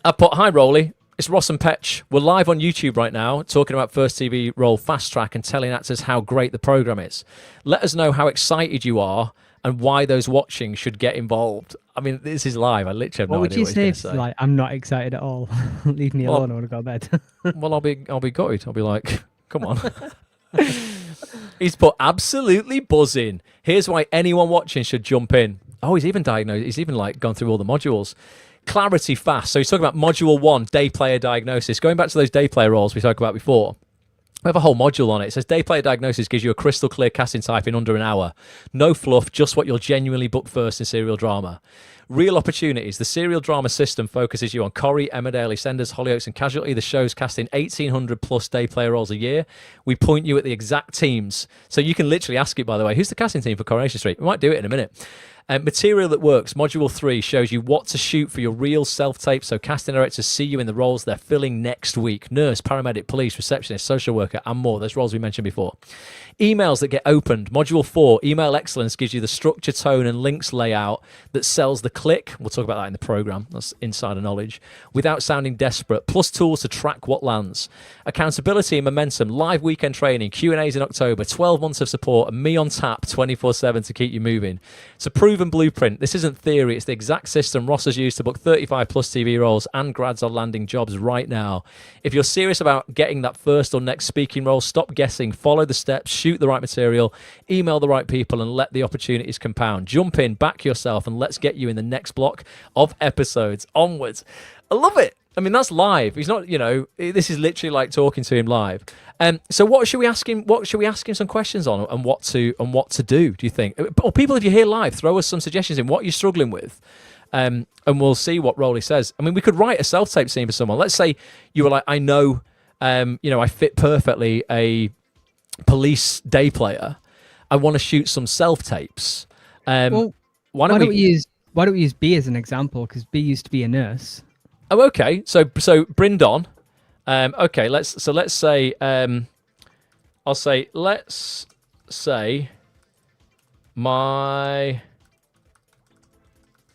I put, "Hi, Roley. It's Ross and Petch. We're live on YouTube right now, talking about First TV role Fast Track and telling actors how great the program is. Let us know how excited you are and why those watching should get involved." I mean, this is live. I literally have no idea what he's going to say. Like, I'm not excited at all. Leave me alone. I want to go to bed. Well, I'll be gutted. I'll be like, come on. He's put, "Absolutely buzzing. Here's why anyone watching should jump in." Oh, he's even diagnosed. He's even gone through all the modules. Clarity fast. So he's talking about module 1, day player diagnosis. Going back to those day player roles we talked about before. We have a whole module on it. It says day player diagnosis gives you a crystal clear casting type in under an hour. No fluff, just what you'll genuinely book first in serial drama. Real opportunities. The serial drama system focuses you on Corrie, Emmerdale, EastEnders, Hollyoaks, and Casualty. The show's casting 1,800 plus day player roles a year. We point you at the exact teams. So you can literally ask it, by the way, who's the casting team for Coronation Street? We might do it in a minute. Material that works. Module 3 shows you what to shoot for your real self-tape, so casting directors see you in the roles they're filling next week. Nurse, paramedic, police, receptionist, social worker, and more. Those roles we mentioned before. Emails that get opened. Module 4, email excellence, gives you the structure, tone, and links layout that sells the click. We'll talk about that in the program. That's insider knowledge. Without sounding desperate. Plus tools to track what lands. Accountability and momentum. Live weekend training. Q&As in October. 12 months of support. And me on tap 24/7 to keep you moving. It's a proven blueprint. This isn't theory. It's the exact system Ross has used to book 35 plus TV roles, and grads are landing jobs right now. If you're serious about getting that first or next speaking role, stop guessing. Follow the steps. Shoot the right material. Email the right people and let the opportunities compound. Jump in, back yourself, and let's get you in the next block of episodes onwards. I love it. I mean, that's live. He's not, this is literally like talking to him live. So what should we ask him? What should we ask him some questions on, and what to do? Do you think? Or people, if you're here live, throw us some suggestions in what you're struggling with, and we'll see what Roley says. I mean, we could write a self-tape scene for someone. Let's say you were like, I know, I fit perfectly a police day player. I want to shoot some self-tapes. Well, why don't we use B as an example? Because B used to be a nurse. Oh, okay. So Brindon. Okay. Let's say. Let's say my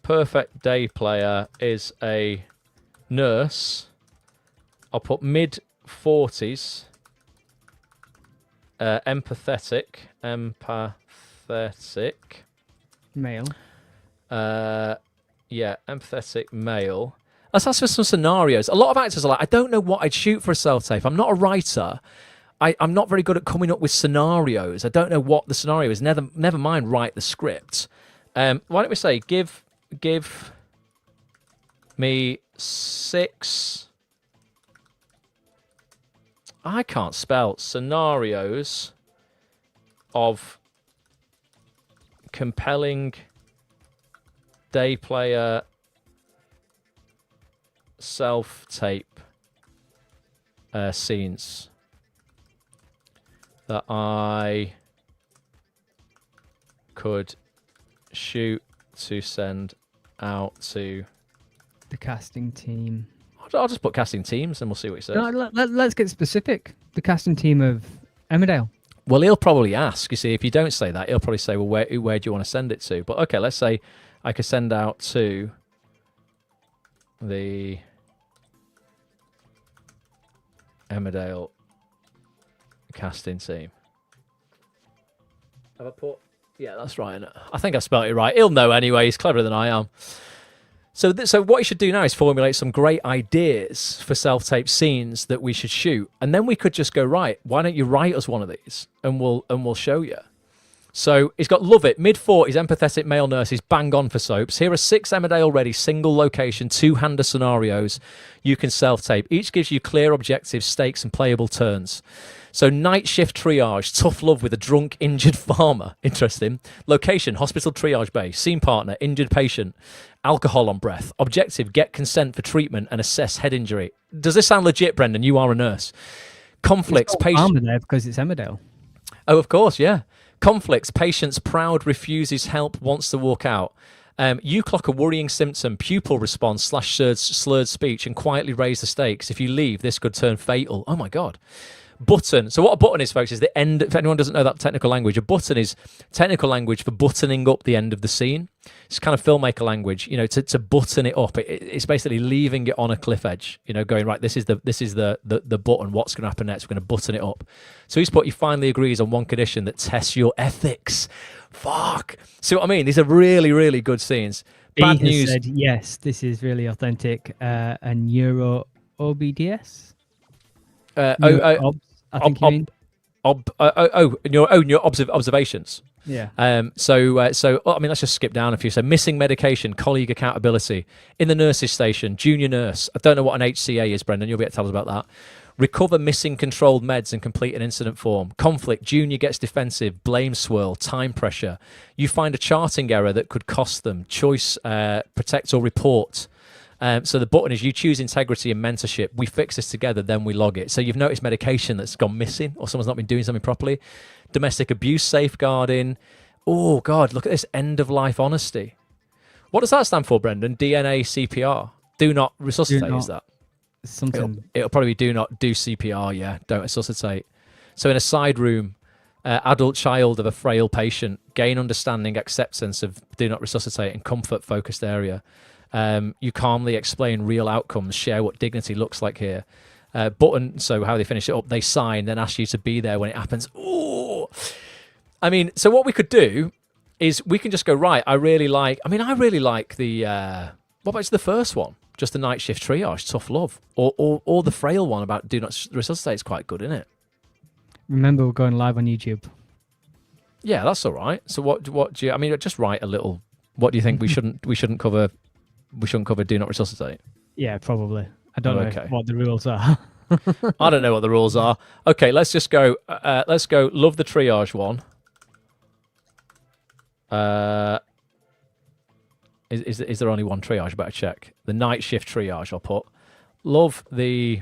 perfect day player is a nurse. I'll put mid-40s. empathetic Male. empathetic male. Let's ask for some scenarios. A lot of actors are like, I don't know what I'd shoot for a self-tape. I'm not a writer. I'm not very good at coming up with scenarios. I don't know what the scenario is. Never mind write the script. Why don't we say give me 6... I can't spell scenarios of compelling day player self-tape scenes that I could shoot to send out to The casting team. I'll just put casting teams and we'll see what he says. No, let's get specific. The casting team of Emmerdale. Well, he'll probably ask. You see, if you don't say that, he'll probably say, well, where do you want to send it to? But okay, let's say I could send out to the Emmerdale casting team. Have I put... Yeah, that's right. I think I spelled it right. He'll know anyway. He's cleverer than I am. So what you should do now is formulate some great ideas for self-tape scenes that we should shoot, and then we could just go, right, why don't you write us one of these, and we'll show you. So he's got love it, mid-40s, empathetic male nurses, bang on for soaps. Here are 6 Emmerdale ready, single location, 2-hander scenarios you can self-tape. Each gives you clear objectives, stakes, and playable turns. So night shift triage, tough love with a drunk, injured farmer. Interesting. Location, hospital triage bay. Scene partner, injured patient. Alcohol on breath. Objective, get consent for treatment and assess head injury. Does this sound legit, Brendan? You are a nurse. Conflicts, patient... there because it's Emmerdale. Oh, of course, yeah. Conflicts, patient's proud, refuses help, wants to walk out. You clock a worrying symptom, pupil response / slurred speech, and quietly raise the stakes. If you leave, this could turn fatal. Oh, my God. Button. So what a button is, folks, is the end. If anyone doesn't know that technical language, a button is technical language for buttoning up the end of the scene. It's kind of filmmaker language, you know, to button it up. It's basically leaving it on a cliff edge, you know, going, right, this is the button. What's going to happen next? We're going to button it up. So he's put, he finally agrees on one condition that tests your ethics. Fuck. See what I mean? These are really, really good scenes. Bad news. Said, yes, this is really authentic. And Neuro OBDS? I think you mean your observations. Yeah. So I mean, let's just skip down a few. So missing medication, colleague accountability, in the nurses station, junior nurse. I don't know what an HCA is, Brendan. You'll be able to tell us about that. Recover missing controlled meds and complete an incident form. Conflict, junior gets defensive, blame swirl, time pressure. You find a charting error that could cost them. Choice, protect or report. So the button is you choose integrity and mentorship. We fix this together, then we log it. So you've noticed medication that's gone missing or someone's not been doing something properly. Domestic abuse safeguarding. Oh, God, look at this end-of-life honesty. What does that stand for, Brendan? DNA CPR. Do not resuscitate, is that? Something. It'll probably be do not do CPR, yeah. Don't resuscitate. So in a side room, adult child of a frail patient, gain understanding, acceptance of do not resuscitate and comfort-focused area. You calmly explain real outcomes, share what dignity looks like here. Button, so how they finish it up, they sign, then ask you to be there when it happens. Ooh! I mean, so what we could do is we can just go, right, I really like the, what about the first one? Just the night shift triage, tough love. Or the frail one about do not resuscitate is quite good, isn't it? Remember, we're going live on YouTube. Yeah, that's all right. So what do you, I mean, just write a little, what do you think we shouldn't cover do not resuscitate? Yeah, probably. I don't know what the rules are. I don't know what the rules are. Okay, let's just go. Let's go. Love the triage one. Is there only one triage? Better check. The night shift triage. I'll put. Love the.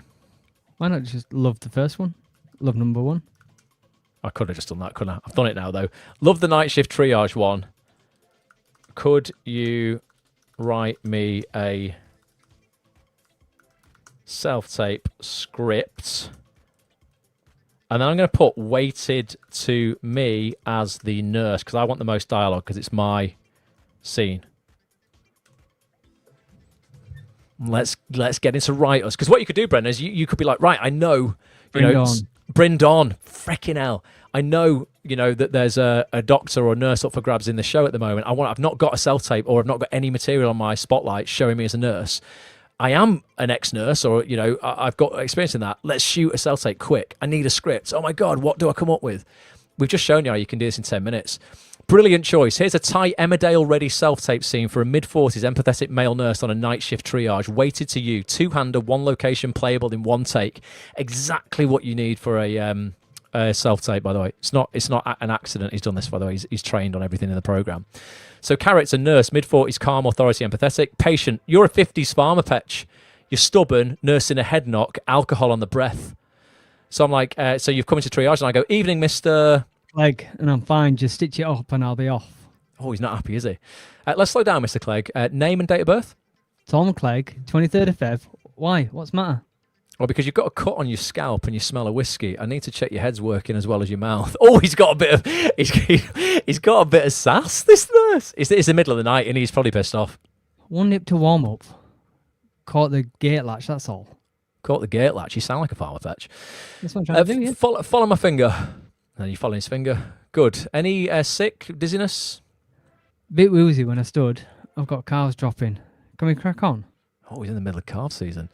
Why not just love the first one? Love number 1. I could have just done that, couldn't I? I've done it now though. Love the night shift triage one. Could you write me a self-tape script? And then I'm going to put weighted to me as the nurse because I want the most dialogue because it's my scene. Let's get into writers because what you could do, Brendan, is you could be like, right, I know, Brindon, freaking hell. I know, that there's a doctor or a nurse up for grabs in the show at the moment. I've not got a self-tape or I've not got any material on my spotlight showing me as a nurse. I am an ex-nurse or, I've got experience in that. Let's shoot a self-tape quick. I need a script. Oh my God, what do I come up with? We've just shown you how you can do this in 10 minutes. Brilliant choice. Here's a tight Emmerdale-ready self-tape scene for a mid-40s empathetic male nurse on a night shift triage. Weighted to you. Two-hander, one location, playable in one take. Exactly what you need for a self-tape, by the way. It's not an accident he's done this, by the way. He's trained on everything in the programme. So Carrot's a nurse, mid-40s, calm, authority, empathetic. Patient, you're a 50s farmer, Petch. You're stubborn, nursing a head knock, alcohol on the breath. So I'm like, so you've come into triage, and I go, evening, Mr. Clegg, and I'm fine. Just stitch it up and I'll be off. Oh, he's not happy, is he? Let's slow down, Mr. Clegg. Name and date of birth? Tom Clegg, 23rd of Feb. Why? What's the matter? Well, because you've got a cut on your scalp and you smell a whiskey. I need to check your head's working as well as your mouth. Oh, he's got a bit of sass, this nurse. It's the middle of the night and he's probably pissed off. One nip to warm up. Caught the gate latch, that's all. Caught the gate latch. You sound like a farmer, Fetch. That's what I'm trying to do, yeah. Follow my finger. And you follow his finger. Good. Any sick, dizziness? Bit woozy when I stood. I've got calves dropping. Can we crack on? Oh, he's in the middle of calf season.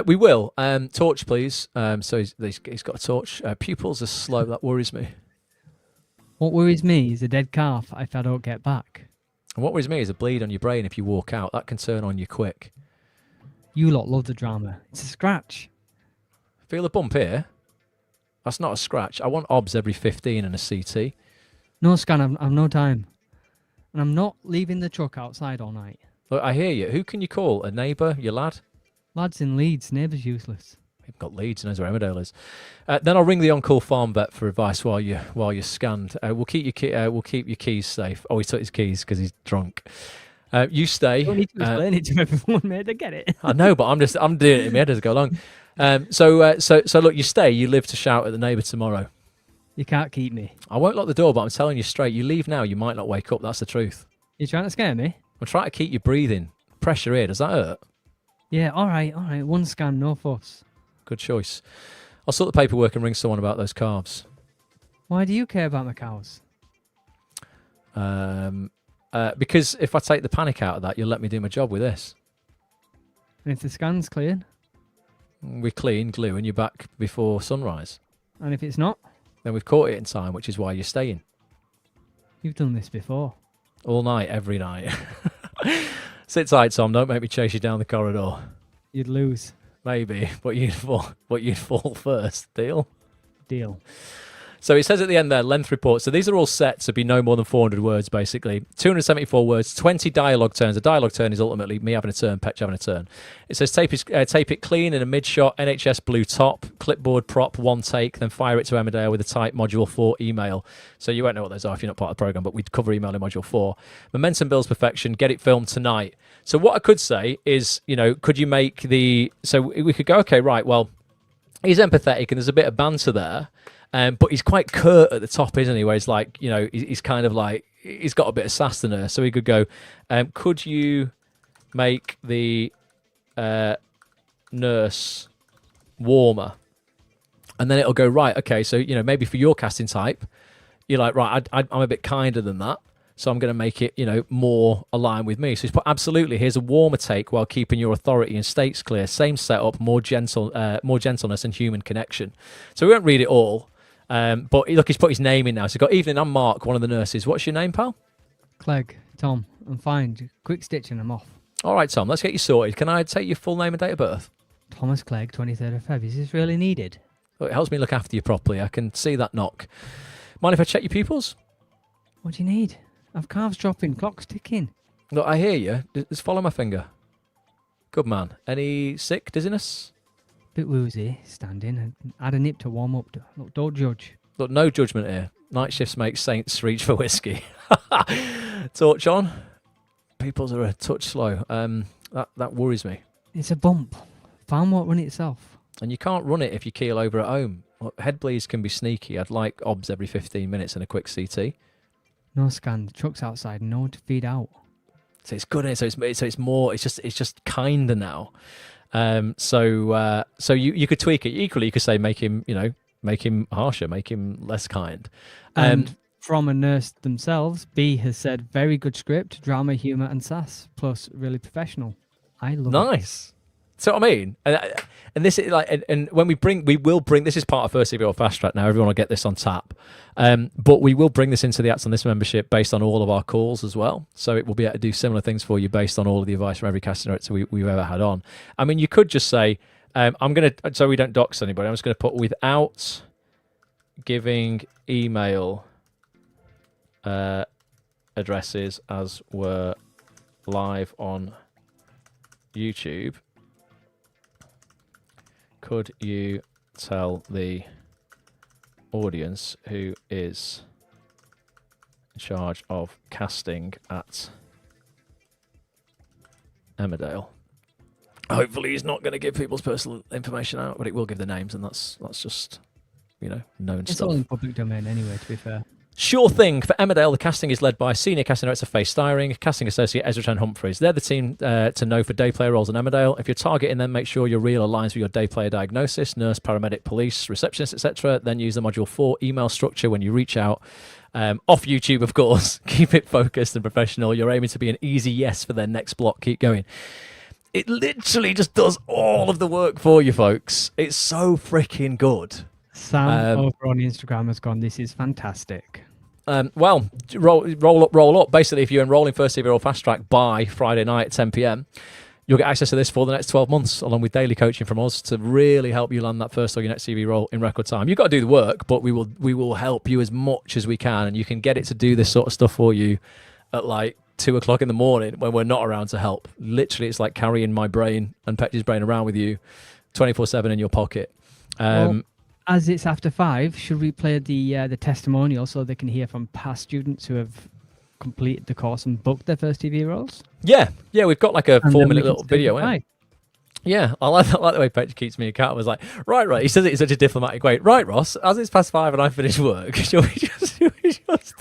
We will. Torch, please. So he's got a torch. Pupils are slow. That worries me. What worries me is a dead calf if I don't get back. And what worries me is a bleed on your brain if you walk out. That can turn on you quick. You lot love the drama. It's a scratch. Feel a bump here? That's not a scratch. I want OBS every 15 and a CT. No scan, I've no time. And I'm not leaving the truck outside all night. Look, I hear you. Who can you call? A neighbour? Your lad? Lads in Leeds, neighbours useless. We've got Leeds, knows where Emmerdale is. Then I'll ring the on-call farm vet for advice while you're scanned. We'll keep your keys safe. Oh, he took his keys because he's drunk. You stay. You don't need to explain it to everyone, mate. I get it. I know, but I'm doing it in my head as I go along. So look, you stay. You live to shout at the neighbour tomorrow. You can't keep me. I won't lock the door, but I'm telling you straight. You leave now, you might not wake up. That's the truth. You're trying to scare me? I'm trying to keep you breathing. Pressure here. Does that hurt? Yeah, all right. One scan, no fuss. Good choice. I'll sort the paperwork and ring someone about those calves. Why do you care about my cows? Because if I take the panic out of that, you'll let me do my job with this. And if the scan's clear? We clean, glue, and you're back before sunrise. And if it's not? Then we've caught it in time, which is why you're staying. You've done this before. All night, every night. Sit tight, Tom. Don't make me chase you down the corridor. You'd lose. Maybe, but you'd fall first. Deal? Deal. So it says at the end there, length report. So these are all set to be no more than 400 words, basically. 274 words, 20 dialogue turns. A dialogue turn is ultimately me having a turn, Petch having a turn. It says tape it clean in a mid-shot, NHS blue top, clipboard prop, one take, then fire it to Emmerdale with a type module 4 email. So you won't know what those are if you're not part of the programme, but we'd cover email in module 4. Momentum builds perfection, get it filmed tonight. So what I could say is, could you make so we could go, okay, right, well, he's empathetic and there's a bit of banter there. But he's quite curt at the top, isn't he? Where he's like, he's kind of like, he's got a bit of sass in there. So he could go, could you make the nurse warmer? And then it'll go, right, okay, so, maybe for your casting type, you're like, right, I'm a bit kinder than that. So I'm going to make it, more aligned with me. So he's put, absolutely, here's a warmer take while keeping your authority and stakes clear. Same setup, more gentleness and human connection. So we won't read it all. But look, he's put his name in now. So he's got, evening, I'm Mark, one of the nurses. What's your name, pal? Clegg, Tom. I'm fine. Quick stitch and I'm off. All right, Tom, let's get you sorted. Can I take your full name and date of birth? Thomas Clegg, 23rd of Feb. Is this really needed? Look, it helps me look after you properly. I can see that knock. Mind if I check your pupils? What do you need? I've calves dropping, clock's ticking. Look, I hear you. Just follow my finger. Good man. Any sick, dizziness? Bit woozy, standing, and add a nip to warm up. Look, don't judge. Look, no judgment here. Night shifts make saints reach for whiskey. Torch on. Pupils are a touch slow. That worries me. It's a bump. Farm won't run itself. And you can't run it if you keel over at home. Look, head bleeds can be sneaky. I'd like OBS every 15 minutes and a quick CT. No scan. The truck's outside. No one to feed out. So it's good. So it's more. It's just kinder now. So you could tweak it. Equally, you could say make him make him harsher, make him less kind. And from a nurse themselves, B has said, very good script, drama, humor, and sass, plus really professional. I love it. Nice. So what I mean, and this is like, and when we will bring this is part of First TV or Fast Track now. Everyone will get this on tap, but we will bring this into the Acts on This membership based on all of our calls as well. So it will be able to do similar things for you based on all of the advice from every casting director we've ever had on. I mean, you could just say, I'm gonna, so we don't dox anybody. I'm just gonna put without giving email addresses as were live on YouTube. Could you tell the audience who is in charge of casting at Emmerdale? Hopefully he's not going to give people's personal information out, but it will give the names, and that's just, known It's stuff. all in public domain anyway, to be fair. Sure thing. For Emmerdale, the casting is led by Senior Casting Director Faye Styring, Casting Associate Ezra Chen Humphreys. They're the team to know for day player roles in Emmerdale. If you're targeting them, make sure your reel aligns with your day player diagnosis, nurse, paramedic, police, receptionist, etc. Then use the Module 4 email structure when you reach out. Off YouTube, of course. Keep it focused and professional. You're aiming to be an easy yes for their next block. Keep going. It literally just does all of the work for you, folks. It's so freaking good. Sam over on Instagram has gone, this is fantastic. Well, roll up. Basically, if you enroll in First TV or Fast Track by Friday night at 10 p.m, you'll get access to this for the next 12 months, along with daily coaching from us to really help you land that first or your next TV role in record time. You've got to do the work, but we will help you as much as we can, and you can get it to do this sort of stuff for you at like 2 o'clock in the morning when we're not around to help. Literally, it's like carrying my brain and Petch's brain around with you 24/7 in your pocket. As it's after 5, should we play the testimonial so they can hear from past students who have completed the course and booked their first TV roles? Yeah, we've got like a 4-minute little video. Right. Yeah, I like the way Petch keeps me accountable. I was like, right. He says it in such a diplomatic way. Right, Ross, as it's past 5 and I finish work, shall we just do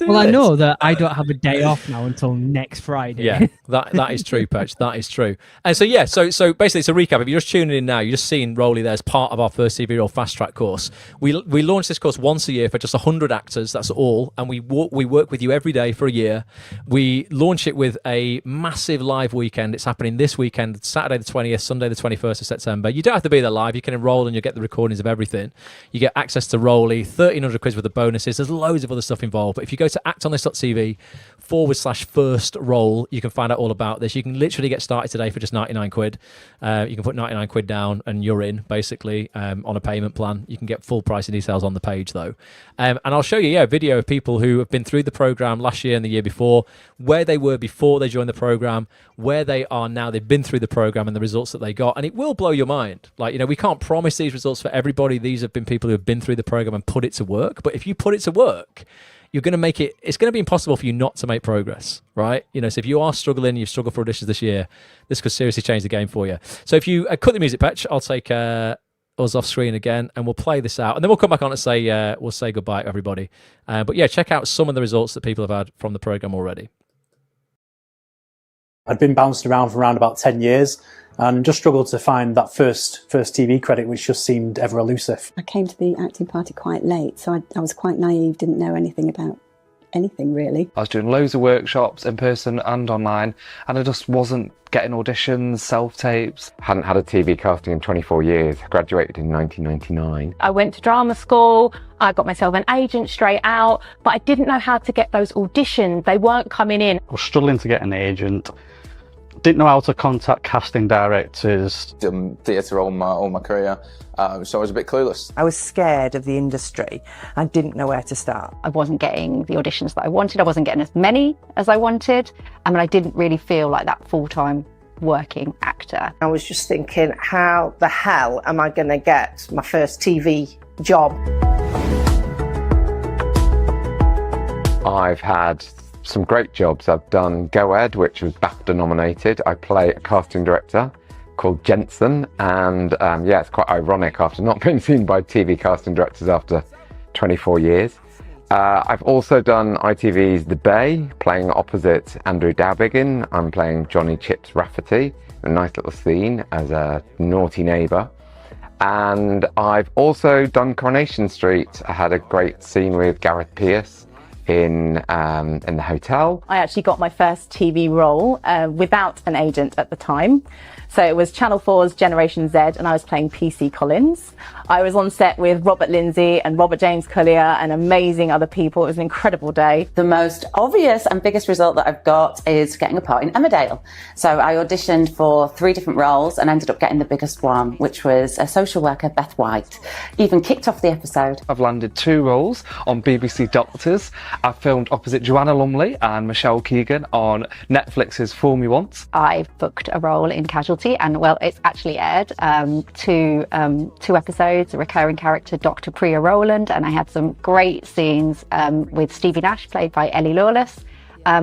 Well, I this? know that I don't have a day off now until next Friday. Yeah, that is true, Petch. That is true. And so basically, it's a recap. If you're just tuning in now, you're just seeing Roley there as part of our First TV Role Fast Track course. We launch this course once a year for just 100 actors. That's all, and we work with you every day for a year. We launch it with a massive live weekend. It's happening this weekend, Saturday the 20th, Sunday the 21st of September. You don't have to be there live. You can enroll and you'll get the recordings of everything. You get access to Roley, 1,300 quiz with the bonuses. There's loads of other stuff involved. But if you go to actonthis.tv/first role, you can find out all about this. You can literally get started today for just 99 quid. You can put 99 quid down and you're in, basically, on a payment plan. You can get full pricing details on the page, though. And I'll show you a video of people who have been through the program last year and the year before, where they were before they joined the program, where they are now. They've been through the program and the results that they got. And it will blow your mind. Like, we can't promise these results for everybody. These have been people who have been through the program and put it to work. But if you put it to work, you're going to make it, it's going to be impossible for you not to make progress, right? So if you are struggling, you've struggled for auditions this year, this could seriously change the game for you. So if you cut the music, Petch, I'll take us off screen again and we'll play this out. And then we'll come back on and say, we'll say goodbye to everybody. But yeah, check out some of the results that people have had from the program already. I'd been bounced around for around about 10 years and just struggled to find that first TV credit, which just seemed ever elusive. I came to the acting party quite late, so I was quite naive, didn't know anything about anything really. I was doing loads of workshops in person and online, and I just wasn't getting auditions, self-tapes. Hadn't had a TV casting in 24 years, graduated in 1999. I went to drama school, I got myself an agent straight out, but I didn't know how to get those auditions. They weren't coming in. I was struggling to get an agent. Didn't know how to contact casting directors. Done theatre all my career, so I was a bit clueless. I was scared of the industry and didn't know where to start. I wasn't getting the auditions that I wanted. I wasn't getting as many as I wanted. I mean, I didn't really feel like that full-time working actor. I was just thinking, how the hell am I going to get my first TV job? I've had some great jobs. I've done Go Ed, which was BAFTA nominated. I play a casting director called Jensen, and it's quite ironic after not being seen by TV casting directors after 24 years. I've also done ITV's The Bay, playing opposite Andrew Dowbiggin. I'm playing Johnny Chips Rafferty, a nice little scene as a naughty neighbour. And I've also done Coronation Street. I had a great scene with Gareth Pierce in the hotel. I actually got my first TV role without an agent at the time. So it was Channel 4's Generation Z, and I was playing PC Collins. I was on set with Robert Lindsay and Robert James Collier and amazing other people. It was an incredible day. The most obvious and biggest result that I've got is getting a part in Emmerdale. So I auditioned for 3 different roles and ended up getting the biggest one, which was a social worker, Beth White. Even kicked off the episode. I've landed 2 roles on BBC Doctors. I've filmed opposite Joanna Lumley and Michelle Keegan on Netflix's Fool Me Once. I've booked a role in Casualty, and well, it's actually aired 2 episodes, a recurring character, Dr. Priya Rowland, and I had some great scenes with Stevie Nash, played by Ellie Lawless.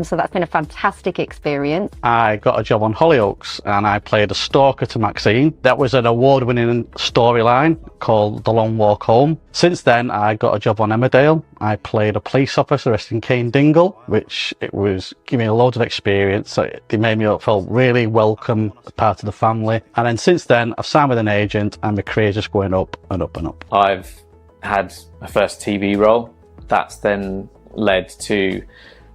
So that's been a fantastic experience. I got a job on Hollyoaks and I played a stalker to Maxine. That was an award-winning storyline called The Long Walk Home. Since then, I got a job on Emmerdale. I played a police officer arresting Kane Dingle, which it was giving me a load of experience. So they made me feel really welcome, part of the family. And then since then, I've signed with an agent and my career just going up and up and up. I've had a first TV role. That's then led to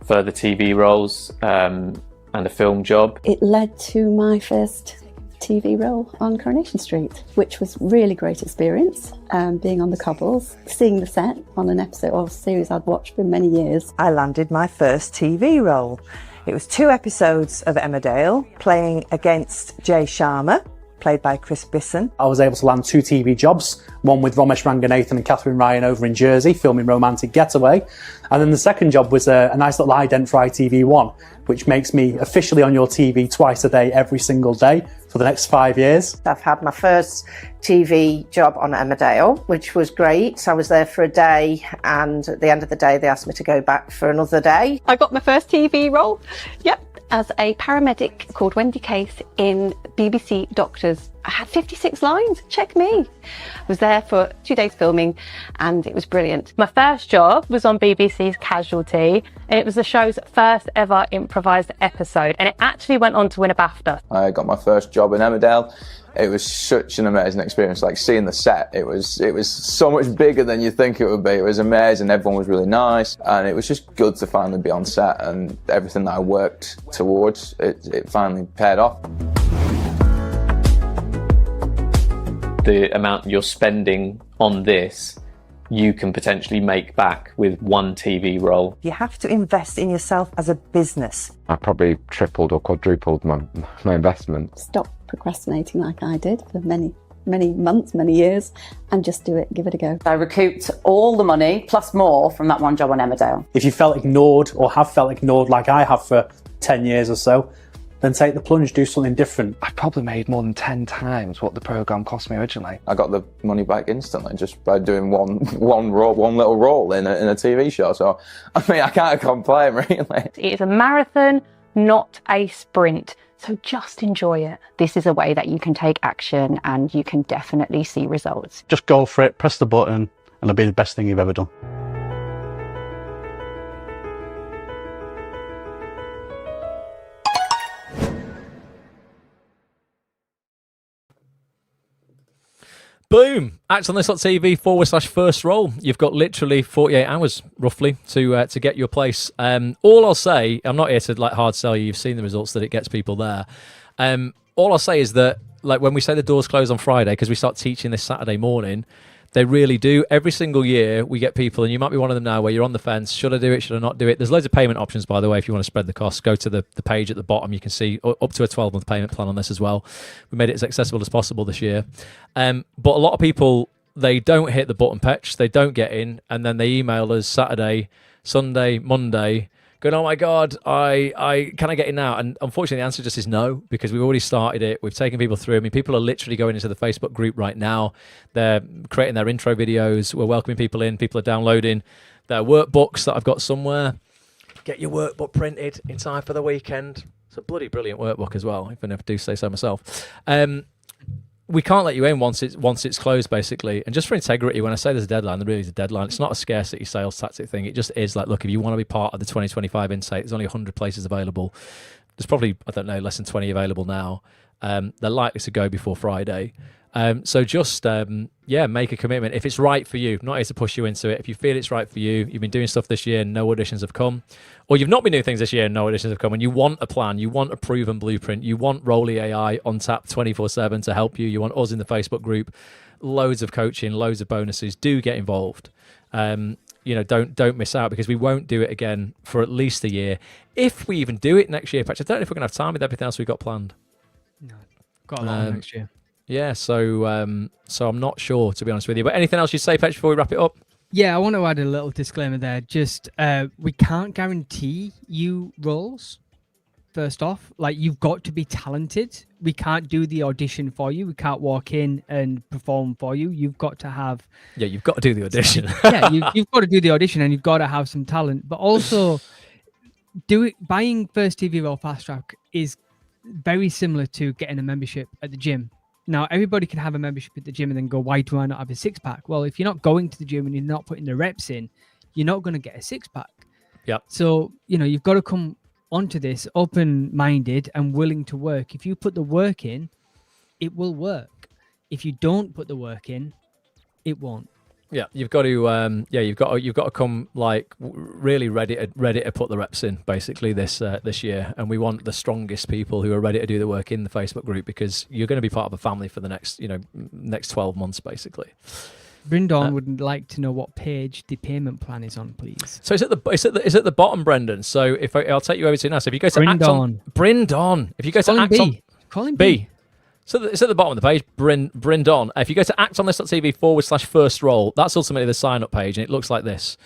further TV roles and a film job. It led to my first TV role on Coronation Street, which was really great experience, being on the cobbles, seeing the set on an episode of a series I'd watched for many years. I landed my first TV role. It was 2 episodes of Emmerdale, playing against Jay Sharma, played by Chris Bisson. I was able to land 2 TV jobs, one with Ramesh Ranganathan and Catherine Ryan over in Jersey, filming Romantic Getaway. And then the second job was a nice little ident for ITV1, which makes me officially on your TV twice a day, every single day, for the next 5 years. I've had my first TV job on Emmerdale, which was great. So I was there for a day, and at the end of the day, they asked me to go back for another day. I got my first TV role. Yep. As a paramedic called Wendy Case in BBC Doctors. I had 56 lines, check me. I was there for 2 days filming and it was brilliant. My first job was on BBC's Casualty, and it was the show's first ever improvised episode, and it actually went on to win a BAFTA. I got my first job in Emmerdale. It was such an amazing experience, like seeing the set. It was so much bigger than you think it would be. It was amazing, everyone was really nice, and it was just good to finally be on set, and everything that I worked towards, it finally paid off. The amount you're spending on this, you can potentially make back with 1 TV role. You have to invest in yourself as a business. I probably tripled or quadrupled my investment. Stop procrastinating like I did for many months, many years, and just do it, give it a go. I recouped all the money, plus more, from that 1 job on Emmerdale. If you felt ignored or have felt ignored like I have for 10 years or so, then take the plunge, do something different. I probably made more than 10 times what the programme cost me originally. I got the money back instantly just by doing one little role in a TV show. So, I mean, I can't complain, really. It is a marathon, not a sprint. So just enjoy it. This is a way that you can take action and you can definitely see results. Just go for it, press the button, and it'll be the best thing you've ever done. Boom! Act.on-this.tv/first role. You've got literally 48 hours, roughly, to get your place. All I'll say, I'm not here to hard sell you. You've seen the results that it gets people there. All I'll say is that, when we say the doors close on Friday, because we start teaching this Saturday morning, they really do. Every single year we get people, and you might be one of them now, where you're on the fence. Should I do it? Should I not do it? There's loads of payment options, by the way, if you want to spread the costs. Go to the page at the bottom. You can see up to a 12-month payment plan on this as well. We made it as accessible as possible this year. But a lot of people, they don't hit the button patch. They don't get in, and then they email us Saturday, Sunday, Monday, going, oh my God, I can I get in now? And unfortunately, the answer just is no, because we've already started it. We've taken people through. I mean, people are literally going into the Facebook group right now. They're creating their intro videos. We're welcoming people in. People are downloading their workbooks that I've got somewhere. Get your workbook printed in time for the weekend. It's a bloody brilliant workbook as well, even if I do say so myself. We can't let you in once it's closed, basically. And just for integrity, when I say there's a deadline, there really is a deadline. It's not a scarcity sales tactic thing. It just is look, if you want to be part of the 2025 intake, there's only 100 places available. There's probably, I don't know, less than 20 available now. They're likely to go before Friday. So just make a commitment if it's right for you. Not here to push you into it. If you feel it's right for you, you've been doing stuff this year and no auditions have come, or you've not been doing things this year and no auditions have come, and you want a plan, you want a proven blueprint, you want Roley AI on tap 24/7 to help you, you want us in the Facebook group, loads of coaching, loads of bonuses, do get involved. Don't miss out, because we won't do it again for at least a year. If we even do it next year, Patch, I don't know if we're going to have time with everything else we've got planned. No, got a lot next year. Yeah, so I'm not sure, to be honest with you. But anything else you'd say, Patch, before we wrap it up? Yeah, I want to add a little disclaimer there. Just we can't guarantee you roles. First off, like, you've got to be talented. We can't do the audition for you. We can't walk in and perform for you. You've got to have... Yeah, you've got to do the audition. You've got to do the audition, and you've got to have some talent. But also, buying First TV Role Fast Track is very similar to getting a membership at the gym. Now, everybody can have a membership at the gym and then go, why do I not have a six-pack? Well, if you're not going to the gym and you're not putting the reps in, you're not going to get a six-pack. Yep. So, you've got to come onto this open-minded and willing to work. If you put the work in, it will work. If you don't put the work in, it won't. Yeah, you've got to you've got to come like really ready to put the reps in, basically, this year. And we want the strongest people who are ready to do the work in the Facebook group, because you're going to be part of a family for the next 12 months, basically. Brindon would like to know what page the payment plan is on, please. So it's at the bottom, Brendan. So I'll take you over to it now. So if you go to Brindon, if you go to Acton, call him B. So it's at the bottom of the page, Brindon. If you go to actonthis.tv/first role, that's ultimately the sign-up page, and it looks like this.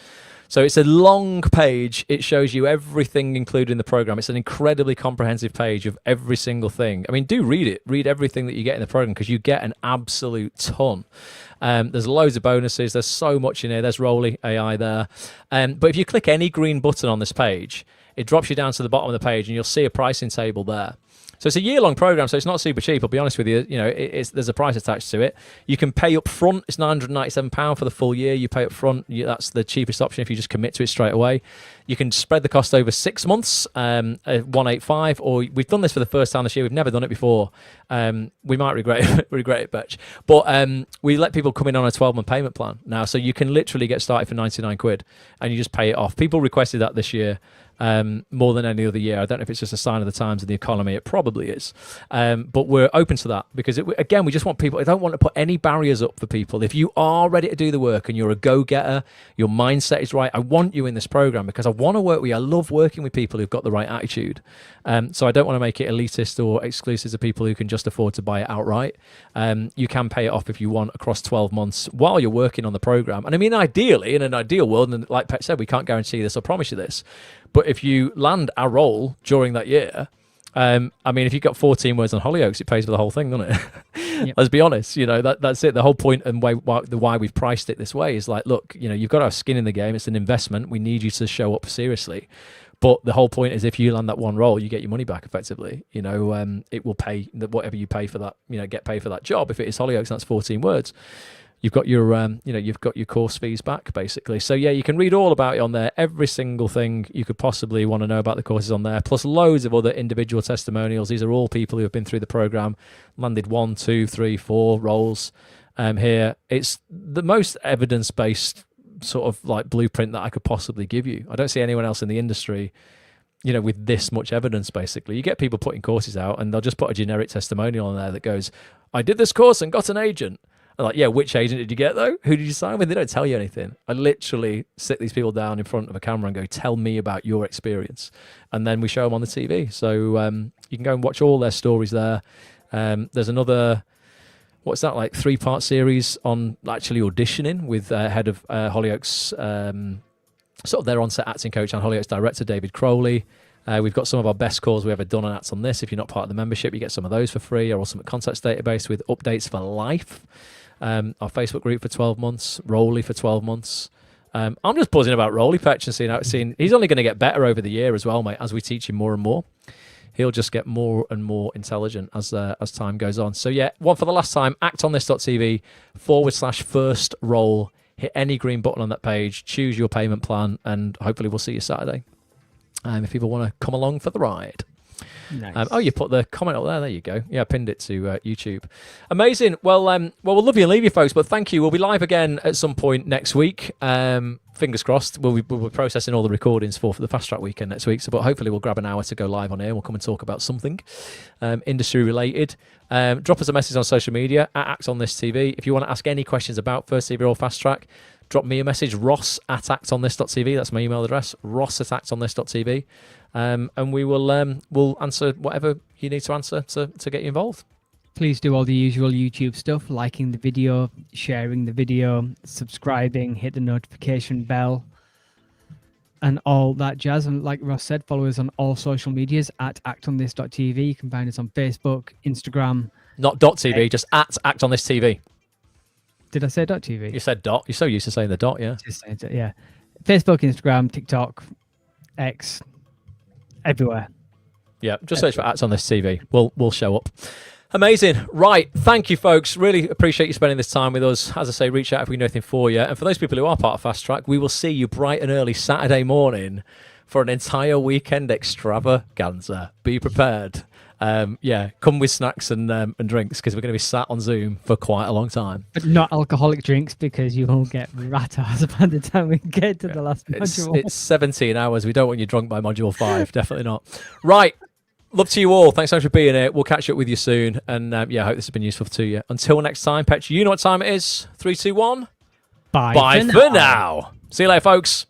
So it's a long page. It shows you everything included in the program. It's an incredibly comprehensive page of every single thing. I mean, do read it. Read everything that you get in the program, because you get an absolute ton. There's loads of bonuses. There's so much in here. There's Roley AI there. But if you click any green button on this page, it drops you down to the bottom of the page, and you'll see a pricing table there. So it's a year-long program, so it's not super cheap. I'll be honest with you. There's a price attached to it. You can pay up front. It's £997 for the full year. You pay up front. That's the cheapest option if you just commit to it straight away. You can spread the cost over 6 months, 185, or we've done this for the first time this year. We've never done it before. We might regret it, Betch. But we let people come in on a 12-month payment plan now, so you can literally get started for 99 quid, and you just pay it off. People requested that this year. More than any other year. I don't know if it's just a sign of the times of the economy. It probably is. But we're open to that, because again, we just want people. I don't want to put any barriers up for people. If you are ready to do the work and you're a go-getter, your mindset is right, I want you in this program, because I want to work with you. I love working with people who've got the right attitude. So I don't want to make it elitist or exclusive to people who can just afford to buy it outright. You can pay it off if you want across 12 months while you're working on the program. And I mean, ideally, in an ideal world, and like Pet said, we can't guarantee this, I promise you this, but if you land a role during that year, I mean, if you've got 14 words on Hollyoaks, it pays for the whole thing, doesn't it? Yep. Let's be honest, that's it. The whole point and why we've priced it this way is like, look, you've got to have skin in the game. It's an investment. We need you to show up seriously. But the whole point is, if you land that one role, you get your money back effectively. It will pay whatever you pay for that, get paid for that job. If it is Hollyoaks, that's 14 words. You've got your course fees back, basically. So yeah, you can read all about it on there. Every single thing you could possibly want to know about the courses on there, plus loads of other individual testimonials. These are all people who have been through the program, landed 1, 2, 3, 4 roles. Here, it's the most evidence-based sort of like blueprint that I could possibly give you. I don't see anyone else in the industry, with this much evidence. Basically, you get people putting courses out, and they'll just put a generic testimonial on there that goes, "I did this course and got an agent." I'm like, yeah, which agent did you get though? Who did you sign with? They don't tell you anything. I literally sit these people down in front of a camera and go, tell me about your experience. And then we show them on the TV. So you can go and watch all their stories there. There's another, 3-part series on actually auditioning with head of Hollyoaks, sort of their on-set acting coach and Hollyoaks director, David Crowley. We've got some of our best calls we ever done on Acts on This. If you're not part of the membership, you get some of those for free. Our Ultimate Contacts database with updates for life. Our Facebook group for 12 months. Roley for 12 months. I'm just buzzing about Roley, Patch, and seeing he's only going to get better over the year as well, mate, as we teach him more and more. He'll just get more and more intelligent as time goes on. So yeah, one for the last time, actonthis.tv/first role. Hit any green button on that page, choose your payment plan, and hopefully we'll see you Saturday. If people want to come along for the ride. Nice. Oh, you put the comment up there. There you go. Yeah, I pinned it to YouTube. Amazing. Well, we'll love you and leave you, folks. But thank you. We'll be live again at some point next week. Fingers crossed. We'll be processing all the recordings for the Fast Track weekend next week. So, but hopefully we'll grab an hour to go live on here. We'll come and talk about something industry related. Drop us a message on social media at Act On This TV. If you want to ask any questions about First TV or Fast Track, drop me a message, ross@actonthis.tv. That's my email address, ross@actonthis.tv. And we will we'll answer whatever you need to answer to get you involved. Please do all the usual YouTube stuff, liking the video, sharing the video, subscribing, hit the notification bell, and all that jazz. And like Ross said, follow us on all social medias at actonthis.tv. You can find us on Facebook, Instagram. Not .tv, just at Act On This TV. Did I say .tv? You said dot. You're so used to saying the dot, yeah. Just saying it, yeah. Facebook, Instagram, TikTok, X, everywhere. Yeah, just search for Act On This TV. We'll show up. Amazing. Right. Thank you, folks. Really appreciate you spending this time with us. As I say, reach out if we know anything for you. And for those people who are part of Fast Track, we will see you bright and early Saturday morning for an entire weekend extravaganza. Be prepared. Come with snacks and drinks because we're going to be sat on Zoom for quite a long time. But not alcoholic drinks because you won't get rat-ass by the time we get to the last module. It's 17 hours. We don't want you drunk by module 5. Definitely not. Right. Love to you all. Thanks so much for being here. We'll catch up with you soon. And I hope this has been useful to you. Until next time, Petra, you know what time it is. 3, 2, 1. Bye for now. See you later, folks.